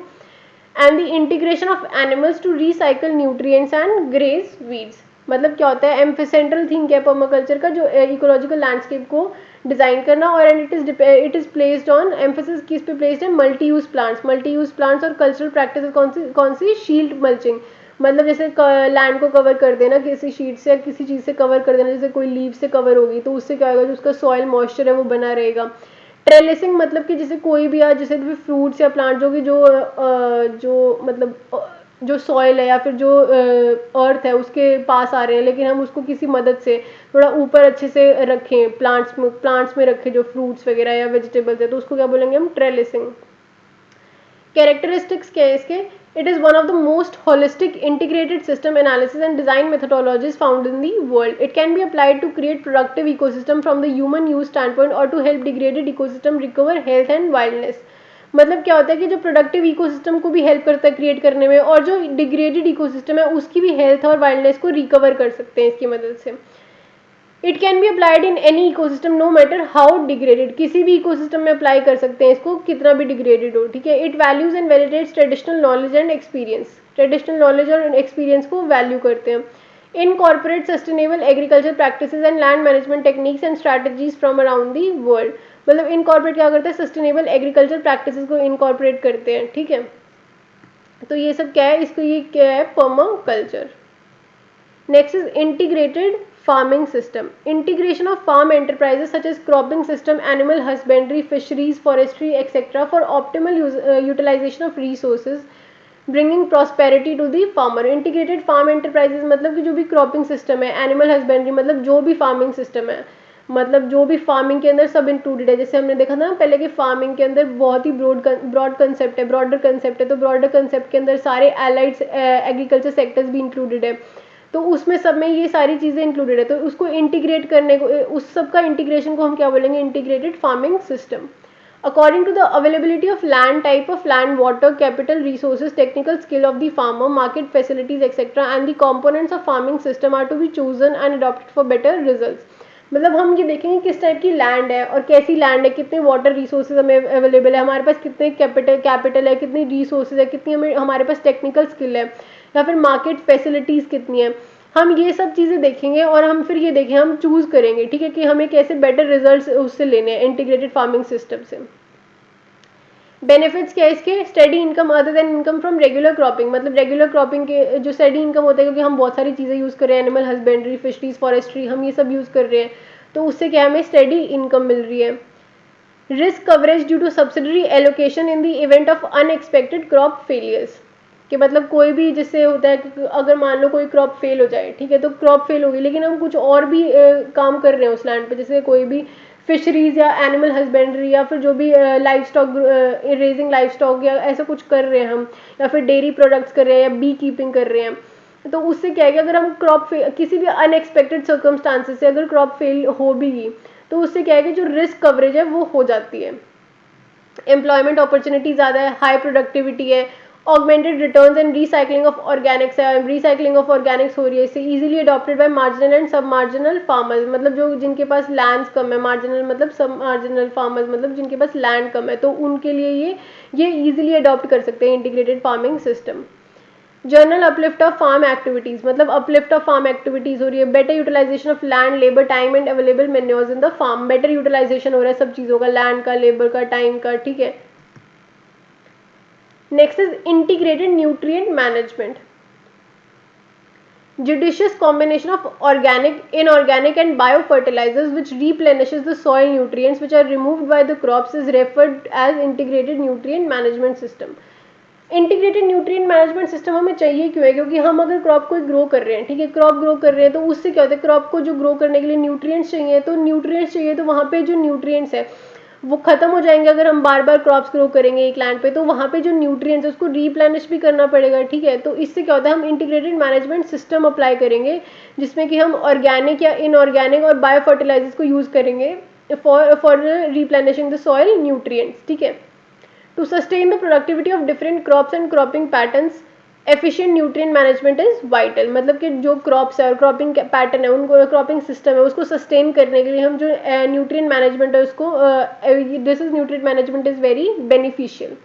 and the integration of animals to recycle nutrients and graze weeds. मतलब क्या होता है, central theme क्या है पर्माकल्चर का, जो इकोलॉजिकल लैंडस्केप को design करना, और it is placed on, emphasis किस पे प्लेस्ड है, मल्टी यूज प्लांट्स और कल्चरल प्रैक्टिस कौन सी शील्ड मल्चिंग। मतलब जैसे लैंड को कवर कर देना किसी शीट से या किसी चीज़ से कवर कर देना, जैसे कोई लीव से कवर होगी तो उससे क्या होगा, जो उसका सॉइल मॉइस्चर है वो बना रहेगा। ट्रेलिसिंग मतलब कि जैसे कोई भी या जैसे भी फ्रूट्स या प्लांट जो मतलब जो सॉइल है या फिर जो अर्थ है उसके पास आ रहे हैं, लेकिन हम उसको किसी मदद से थोड़ा ऊपर अच्छे से रखें, प्लांट्स में रखें जो फ्रूट्स वगैरह या वेजिटेबल्स है, तो उसको क्या बोलेंगे हम? ट्रेलिसिंग। कैरेक्टरिस्टिक्स क्या है इसके? It is one of the most holistic integrated system analysis and design methodologies found in the world. It can be applied to create productive ecosystem from the human use standpoint और to help degraded ecosystem recover health and wildness. मतलब क्या होता है कि जो productive ecosystem को भी help करता है क्रिएट करने में, और जो डिग्रेडेड इकोसिस्टम है उसकी भी हेल्थ और वाइल्डनेस को रिकवर कर सकते हैं इसकी मदद से. It can be applied in any ecosystem no matter how degraded. किसी भी इकोसिस्टम में अप्लाई कर सकते हैं इसको, कितना भी डिग्रेडेड हो, ठीक है. It values and validates traditional knowledge and experience. Traditional knowledge और एक्सपीरियंस को वैल्यू करते हैं. Incorporate sustainable agriculture practices and land management techniques and strategies from around the world. मतलब इनकॉर्पोरेट क्या करते हैं? सस्टेनेबल एग्रीकल्चर प्रैक्टिसेस को इनकॉर्पोरेट करते हैं, ठीक है. तो ये सब क्या है? इसको ये क्या है? Permaculture. Next is integrated farming system. Integration of farm enterprises such as cropping system, animal husbandry, fisheries, forestry, etc. for optimal utilization of resources, bringing prosperity to the farmer. Integrated farm enterprises मतलब कि जो भी cropping system है, animal husbandry मतलब जो भी farming system है, मतलब जो भी फार्मिंग के अंदर सब इंक्लूडेड है. जैसे हमने देखा था ना पहले कि फार्मिंग के अंदर बहुत ही ब्रॉड कंसेप्ट है, ब्रॉडर कंसेप्ट है. तो ब्रॉडर कंसेप्ट के अंदर सारे एलाइड एग्रीकल्चर सेक्टर्स भी इंक्लूडेड है. तो उसमें सब में ये सारी चीज़ें इंक्लूडेड है. तो उसको इंटीग्रेट करने को, उस सब का इंटीग्रेशन को हम क्या बोलेंगे? Integrated farming system. According to the availability of land, type of land, water, capital, resources, technical skill of the farmer, market facilities, etc. and the components of farming system are to be chosen and adopted for better results. मतलब हम ये देखेंगे किस type की land है और कैसी land है, कितने वाटर रिसोर्सेज हमें अवेलेबल है, हमारे पास कितने कैपिटल है, कितनी रिसोर्सेज है, कितनी हमारे पास टेक्निकल स्किल है, या फिर मार्केट फैसिलिटीज़ कितनी है. हम ये सब चीज़ें देखेंगे और हम फिर ये देखें, हम चूज़ करेंगे, ठीक है, कि हमें कैसे बेटर रिजल्ट्स उससे लेने हैं इंटीग्रेटेड फार्मिंग सिस्टम से. बेनिफिट्स क्या है इसके? Study income other than income from regular cropping. मतलब रेगुलर क्रॉपिंग के जो स्टडी इनकम होता है, क्योंकि हम बहुत सारी चीज़ें यूज़ कर रहे हैं, एनिमल हस्बेंड्री, फिशरीज, फॉरेस्ट्री, हम ये सब यूज़ कर रहे हैं, तो उससे क्या हमें स्टडी इनकम मिल रही है. Risk coverage due to subsidiary allocation in the event of unexpected crop failures. कि मतलब कोई भी जिससे होता है कि अगर मान लो कोई क्रॉप फेल हो जाए, ठीक है, तो क्रॉप फेल होगी, लेकिन हम कुछ और भी काम कर रहे हैं उस लैंड पे, जैसे कोई भी फिशरीज या एनिमल हस्बेंड्री या फिर जो भी life stock raising life stock या ऐसा कुछ कर रहे हैं हम, या फिर डेयरी प्रोडक्ट्स कर रहे हैं या बी कीपिंग कर रहे हैं. तो उससे क्या है कि अगर हम किसी भी अनएक्सपेक्टेड सर्कमस्टांसेस से अगर क्रॉप फेल हो भी गई, तो उससे क्या है कि जो रिस्क कवरेज है वो हो जाती है. एम्प्लॉयमेंट अपॉर्चुनिटी ज़्यादा है, हाई प्रोडक्टिविटी है, augmented returns and recycling of Organics है. रीसाइक्लिंग ऑफ ऑर्गेनिक्स हो रही है इससे. Easily adopted by marginal and सब मार्जिनल फार्मर्स. मतलब जो जिनके पास लैंड्स कम है, मार्जिनल मतलब सब मार्जिनल फार्मर्स मतलब जिनके पास लैंड कम है, तो उनके लिए ये ईजिली अडॉप्ट कर सकते हैं integrated farming system. General uplift of farm activities. मतलब अपलिफ्ट ऑफ फार्म एक्टिविटीज हो रही है. Better utilisation of land, labour, time and available manures in the farm. Better utilisation हो रहा है सब चीज़ों का, लैंड का, लेबर का, टाइम का, ठीक है. Next is integrated nutrient management. Judicious combination of organic, inorganic and biofertilizers which replenishes the soil nutrients which are removed by the crops is referred as integrated nutrient management system. Integrated nutrient management system हमें चाहिए क्यों है? क्योंकि हम अगर crop को grow कर रहे हैं, ठीक है, क्रॉप ग्रो कर रहे हैं, तो उससे क्या होता है, क्रॉप को जो ग्रो करने के लिए न्यूट्रिएंट्स चाहिए, तो न्यूट्रिएंट्स चाहिए, तो वहाँ पे जो न्यूट्रिएंट्स है वो खत्म हो जाएंगे अगर हम बार बार क्रॉप्स ग्रो करेंगे एक लैंड पे, तो वहाँ पे जो न्यूट्रिएंट्स है उसको रीप्लेनिश भी करना पड़ेगा, ठीक है. तो इससे क्या होता है, हम इंटीग्रेटेड मैनेजमेंट सिस्टम अप्लाई करेंगे जिसमें कि हम ऑर्गेनिक या इनऑर्गेनिक और बायो फर्टिलाइजर्स को यूज़ करेंगे for replenishing the soil nutrients, ठीक है. To sustain the productivity of different crops and cropping patterns, efficient nutrient management is vital. मतलब कि जो क्रॉप्स है और क्रॉपिंग पैटर्न है, उनको क्रॉपिंग सिस्टम है, उसको सस्टेन करने के लिए हम जो न्यूट्रिएंट मैनेजमेंट है उसको this is nutrient management is very beneficial.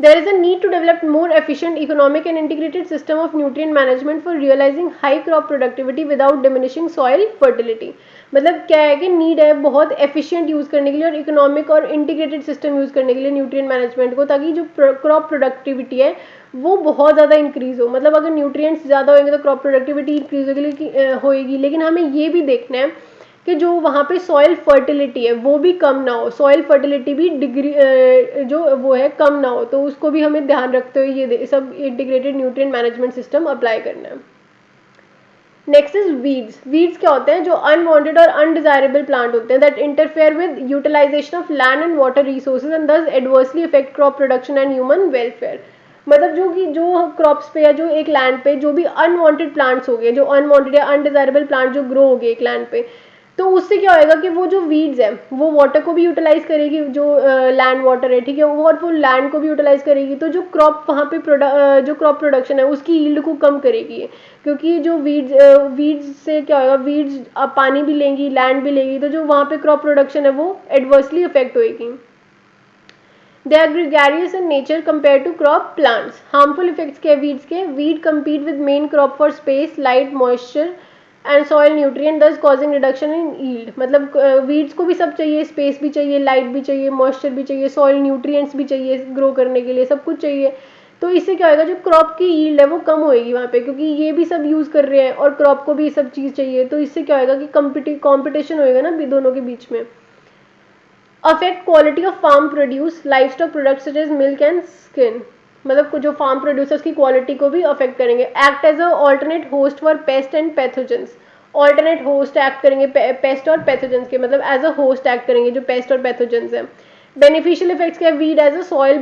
There is a need to develop more efficient, economic and integrated system of nutrient management for realizing high crop productivity without diminishing soil fertility. मतलब क्या है कि need है बहुत efficient use करने के लिए और इकोनॉमिक और इंटीग्रेटेड सिस्टम यूज़ करने के लिए न्यूट्रिएंट मैनेजमेंट को, ताकि जो क्रॉप प्रोडक्टिविटी है वो बहुत ज़्यादा इंक्रीज़ हो. मतलब अगर न्यूट्रिएंट्स ज़्यादा होंगे तो क्रॉप प्रोडक्टिविटी इंक्रीज होगी, लेकिन हमें ये भी देखना है कि जो वहाँ पे सॉइल फर्टिलिटी है वो भी कम ना हो, सॉइल फर्टिलिटी भी डिग्री जो वो है कम ना हो, तो उसको भी हमें ध्यान रखते हुए ये सब integrated nutrient management system apply करना है। Next is weeds. वीड्स क्या होते हैं? जो अनवांटेड और अनडिजायरेबल प्लांट होते हैं that interfere with utilisation of land and water resources and thus adversely affect crop production and human welfare. मतलब जो क्रॉप्स पे या जो एक लैंड पे जो भी अनवांटेड प्लांट्स हो गए, जो अनवांटेड या अनडिजायरेबल प्लांट जो ग्रो हो गए एक लैंड पे, तो उससे क्या होएगा कि वो जो वीड्स है वो वाटर को भी यूटिलाइज करेगी, जो लैंड वाटर है, ठीक है, और वो लैंड को भी यूटिलाइज करेगी, तो जो क्रॉप वहाँ पे जो क्रॉप प्रोडक्शन है उसकी यील्ड को कम करेगी, क्योंकि जो वीड्स से क्या होगा, वीड्स पानी भी लेंगी, लैंड भी लेंगी, तो जो वहाँ पे क्रॉप प्रोडक्शन है वो एडवर्सली अफेक्ट होएगी। They are gregarious in nature compared to crop plants. Harmful effects के weeds के, weed compete with main crop for space, light, moisture and soil nutrient, thus causing reduction in yield. मतलब weeds को भी सब चाहिए, space भी चाहिए, light भी चाहिए, moisture भी चाहिए, soil nutrients भी चाहिए grow करने के लिए, सब कुछ चाहिए। तो इससे क्या होगा, जो क्रॉप की यील्ड है वो कम होएगी वहाँ पे, क्योंकि ये भी सब यूज़ कर रहे हैं और क्रॉप को भी ये सब चीज़ चाहिए, तो इससे क्या होगा कि कॉम्पिटिशन होएगा ना दोनों के बीच में। Affect quality of farm produce, livestock products such as milk and skin. मतलब जो फार्म प्रोड्यूसर्स की क्वालिटी को भी अफेक्ट करेंगे। Act as a alternate host for pest and pathogens. Alternate host act करेंगे पेस्ट और पैथोजेंस के, मतलब एज अ होस्ट एक्ट करेंगे जो पेस्ट और पैथोजेंस है। बेनिफिशियल इफेक्ट्स क्या है? Weed as a soil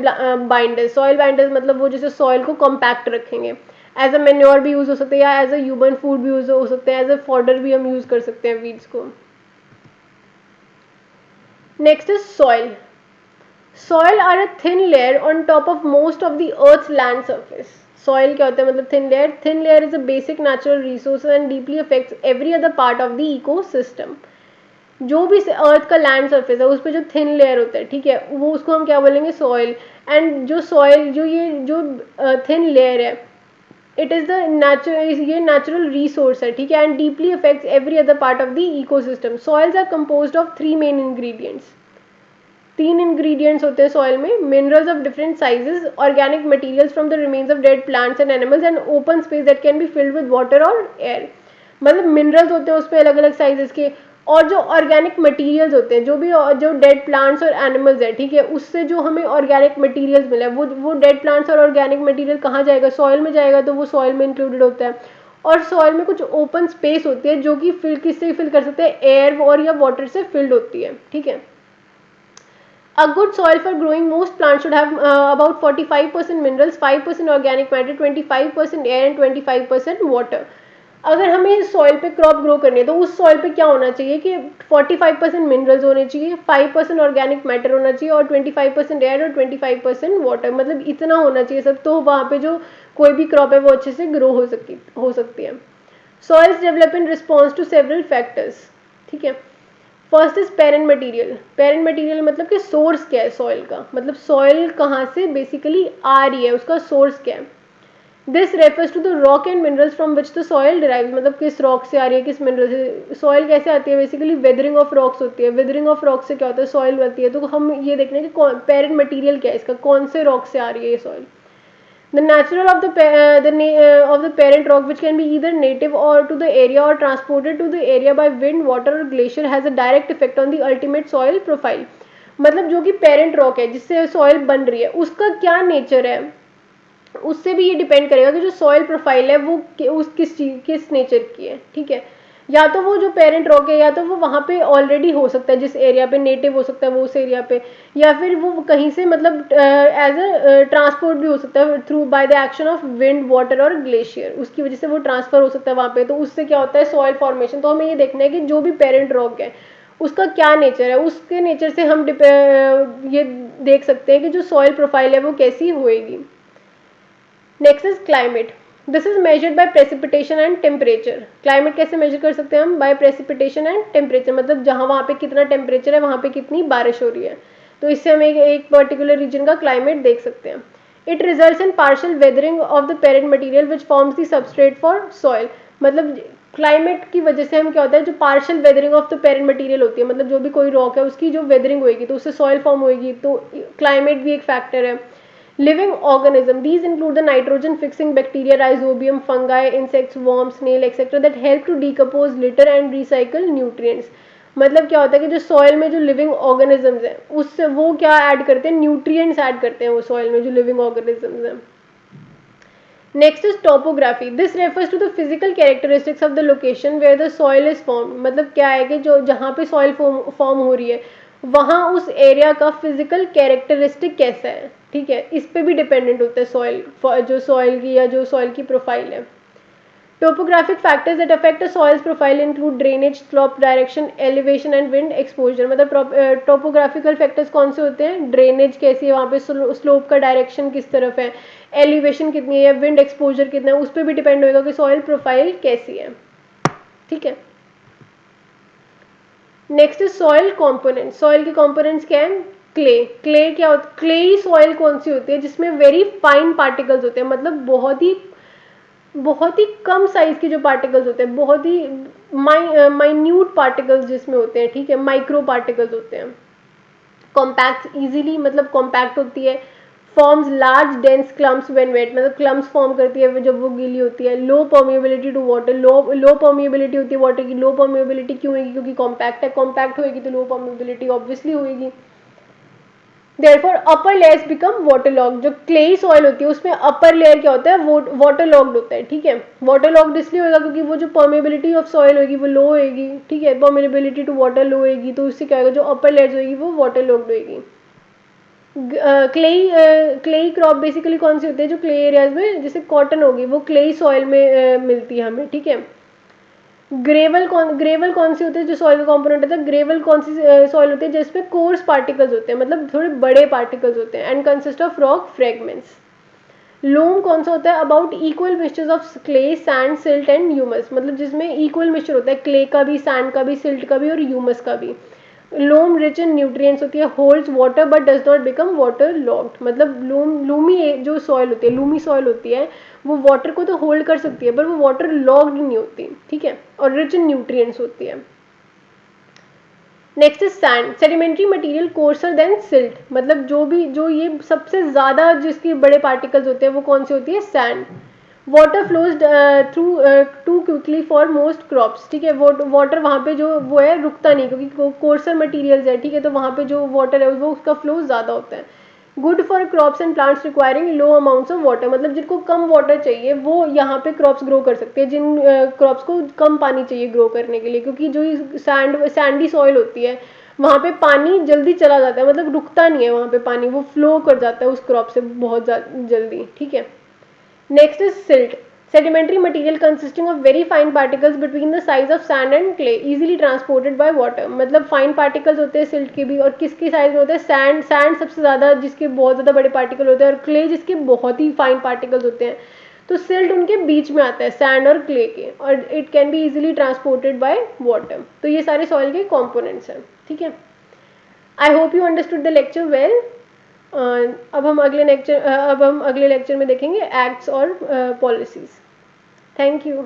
binders. Soil binders मतलब वो जैसे सॉइल को कॉम्पैक्ट रखेंगे। एज अ मेन्योर भी यूज हो सकते हैं, या एज अ ह्यूमन फूड भी यूज हो सकते हैं, एज अ फॉडर भी हम यूज कर सकते हैं वीड्स को। Next is soil. Soil are a thin layer on top of most of the earth's land surface. Soil क्या होता है? मतलब thin layer. Thin layer is a basic natural resource and deeply affects every other part of the ecosystem. जो भी अर्थ का land surface है उस पर जो थिन लेयर होता है, ठीक है, वो उसको हम क्या बोलेंगे? सॉइल। एंड जो सॉइल जो थिन लेयर है, इट इज़ द नेचुरल, ये नेचुरल रिसोर्स है, ठीक है, and deeply affects every other part of the ecosystem. Soils are composed of 3 main ingredients. 3 ingredients होते हैं सॉइल में। Minerals of different sizes, organic materials from the remains of dead plants and animals, and open space that can be filled with water और air. मतलब minerals होते हैं उस पर अलग अलग साइजेस के, और जो ऑर्गेनिक मटेरियल्स होते हैं, जो डेड प्लांट्स और एनिमल्स है, ठीक है, उससे जो हमें ऑर्गेनिक मटेरियल्स मिला है, वो डेड प्लांट्स और ऑर्गेनिक मटेरियल कहाँ जाएगा? सॉइल में जाएगा, तो वो सॉइल में इंक्लूडेड होता है। और सॉइल में कुछ ओपन स्पेस होती है जो कि किससे फिल कर सकते हैं? एयर और या वाटर से फिल्ड होती है, ठीक है। A good soil for growing most plants should have about 45% minerals, 5% organic matter, 25% air and 25% water. अगर हमें सॉइल पे क्रॉप ग्रो करनी है तो उस सॉइल पे क्या होना चाहिए कि 45% मिनरल्स होने चाहिए, 5% ऑर्गेनिक मैटर होना चाहिए, और 25% एयर और 25% वाटर। मतलब इतना होना चाहिए सब, तो वहाँ पे जो कोई भी क्रॉप है वो अच्छे से ग्रो हो सकती है। Soils develop in response to several factors, ठीक है। First is parent material. Parent material मतलब कि सोर्स क्या है सॉइल का, मतलब सॉइल कहाँ से बेसिकली आ रही है, उसका सोर्स क्या है। This refers to the rock and minerals from which the soil derives. मतलब किस रॉक से आ रही है, किस मिनरल से। सॉइल कैसे आती है? बेसिकली वेदरिंग ऑफ रॉक्स होती है। वेदरिंग ऑफ रॉक से क्या होता है? सॉइल बनती है। तो हम ये देखने कि पेरेंट मटेरियल क्या है इसका, कौन से रॉक से आ रही है ये soil. The natural of the parent rock, which can be either native or to the area or transported to the area by wind, water or glacier, has a direct effect on the ultimate soil profile. मतलब जो कि parent rock है जिससे soil बन रही है, उसका क्या नेचर है, उससे भी ये डिपेंड करेगा कि जो सॉइल प्रोफाइल है वो किस नेचर की है, ठीक है। या तो वो जो पेरेंट रॉक है, या तो वो वहाँ पे ऑलरेडी हो सकता है जिस एरिया पे नेटिव हो सकता है वो उस एरिया पे, या फिर वो कहीं से मतलब एज अ ट्रांसपोर्ट भी हो सकता है through by the action of wind, water और ग्लेशियर, उसकी वजह से वो ट्रांसफर हो सकता है वहाँ पे। तो उससे क्या होता है? Soil formation. तो हमें ये देखना है कि जो भी पेरेंट रॉक है उसका क्या नेचर है, उसके नेचर से हम ये देख सकते हैं कि जो सॉइल प्रोफाइल है वो कैसी होएगी। Next is climate. This is measured by precipitation and temperature. Climate कैसे मेजर कर सकते हैं हम? बाय प्रेसिपिटेशन एंड टेम्परेचर, मतलब जहाँ वहाँ पे कितना टेम्परेचर है, वहाँ पे कितनी बारिश हो रही है, तो इससे हम एक पर्टिकुलर रीजन का क्लाइमेट देख सकते हैं। It results in partial weathering of the parent material which forms the substrate for soil. मतलब क्लाइमेट की वजह से हम क्या होता है, जो partial weathering of the parent material होती है, मतलब जो भी कोई रॉक है उसकी जो वेदरिंग होगी तो उससे सॉइल फॉर्म होगी, तो क्लाइमेट भी एक फैक्टर है। Living organism, these include the nitrogen fixing bacteria, rhizobium, fungi, insects, worms, snail, etc. that help to decompose litter and recycle nutrients. मतलब क्या होता है कि जो सॉइल में जो लिविंग ऑर्गेनिजम्स हैं उससे वो क्या ऐड करते हैं, न्यूट्रिएंट्स ऐड करते हैं वो सॉइल में जो लिविंग ऑर्गेनिजम्स हैं. Next is topography. This refers to the physical characteristics of the location where the soil is form. मतलब क्या है कि जो जहाँ पे सॉइल फॉर्म हो रही है वहाँ उस एरिया का फिजिकल कैरेक्टरिस्टिक कैसा है. ठीक है, इस पे भी डिपेंडेंट होता है सॉइल, जो सॉइल की या जो सॉइल की प्रोफाइल है. Topographic factors that affect a soils profile include drainage, slope direction, elevation and wind exposure. मतलब टोपोग्राफिकल फैक्टर्स कौन से होते हैं, ड्रेनेज कैसी है वहाँ पे, स्लोप का डायरेक्शन किस तरफ है, एलिवेशन कितनी है या विंड एक्सपोजर कितना है, उस पर भी डिपेंड होगा कि सॉइल प्रोफाइल कैसी है. ठीक है. Next is soil component. Soil के कॉम्पोनेंट्स क्या है, क्ले. क्ले क्या होता है, क्लेई सॉइल कौन सी होती है जिसमें वेरी फाइन पार्टिकल्स होते हैं, मतलब बहुत ही कम साइज के जो पार्टिकल्स होते हैं, बहुत ही माइन्यूट पार्टिकल्स जिसमें होते हैं. ठीक है, माइक्रो पार्टिकल्स होते हैं. कॉम्पैक्ट इजीली, मतलब कॉम्पैक्ट होती है. Forms large dense clumps when wet, मतलब क्लम्प्स फॉर्म करती है जब वो गीली होती है. Low permeability to water, low permeability होती है वाटर की. लो परमिएबिलिटी क्यों होगी, क्योंकि कॉम्पैक्ट है. कॉम्पैक्ट होगी तो लो परमिएबिलिटी ऑब्वियसली होगी. Therefore upper layers become waterlogged. जो क्लेई सॉइल होती है उसमें अपर लेयर क्या होता है, वो वाटरलॉग्ड होता है. ठीक है, वाटरलॉग्ड इसलिए होगा क्योंकि वो जो परमेबिलिटी ऑफ सॉइल होगी वो लो होगी. ठीक है, परमेबिलिटी टू वाटर लो होगी तो उससे क्या होगा, जो अपर लेयर्स होगी वो वाटरलॉग्ड होगी. क्लेई क्रॉप बेसिकली कौन सी होती है, जो क्ले एरियाज में, जैसे कॉटन होगी वो क्लेई सॉइल में मिलती है हमें. ठीक है. ग्रेवल कौन सी होती है, जो सॉइल का कंपोनेंट होता है. ग्रेवल कौन सी सॉइल होती है जिसमें कोर्स पार्टिकल्स होते हैं, मतलब थोड़े बड़े पार्टिकल्स होते हैं. And consist of rock fragments. Loam कौन सा होता है, about equal mixtures of clay, sand, silt and humus. मतलब जिसमें इक्वल मिक्सचर होता है क्ले का भी, सैंड का भी, सिल्ट का भी और ह्यूमस का भी. लोम रिच इन न्यूट्रिएंट्स होती है, holds water but does not become water locked. मतलब लूमी जो सॉइल होती है, लूमी सॉइल होती है, वो वाटर को तो होल्ड कर सकती है पर वो वाटर लॉक्ड नहीं होती. ठीक है, और रिच इन न्यूट्रिएंट्स होती है. Next is sand. Sedimentary material coarser than silt. मतलब जो ये सबसे ज्यादा जिसके बड़े पार्टिकल्स होते हैं वो कौन सी होती है, sand. Water flows through too quickly for most crops. ठीक है, वाटर वहाँ पे जो वो है रुकता नहीं क्योंकि कोर्सर मटेरियल्स है. ठीक है, तो वहाँ पे जो वाटर है वो उसका फ्लो ज़्यादा होता है. Good for crops and plants requiring low amounts of water. मतलब जिनको कम वाटर चाहिए वो यहाँ पे क्रॉप्स ग्रो कर सकते हैं, जिन क्रॉप्स को कम पानी चाहिए ग्रो करने के लिए, क्योंकि जो सैंडी सॉइल होती है वहाँ पे पानी जल्दी चला जाता है, मतलब रुकता नहीं है वहाँ पे पानी, वो फ्लो कर जाता है उस क्रॉप से बहुत जल्दी. ठीक है. Next is silt. Sedimentary material consisting of very fine particles between the size of sand and clay, easily transported by water. मतलब fine particles होते हैं silt के भी, और किसकी size में होते हैं, sand सबसे ज़्यादा जिसके बहुत ज़्यादा बड़े particle होते हैं, और clay जिसके बहुत ही fine particles होते हैं. तो silt उनके बीच में आता है sand और clay के, और it can be easily transported by water. तो ये सारे soil के components हैं. ठीक है. I hope you understood the lecture well. अब हम अगले लेक्चर में देखेंगे एक्ट्स और पॉलिसीज. Thank you.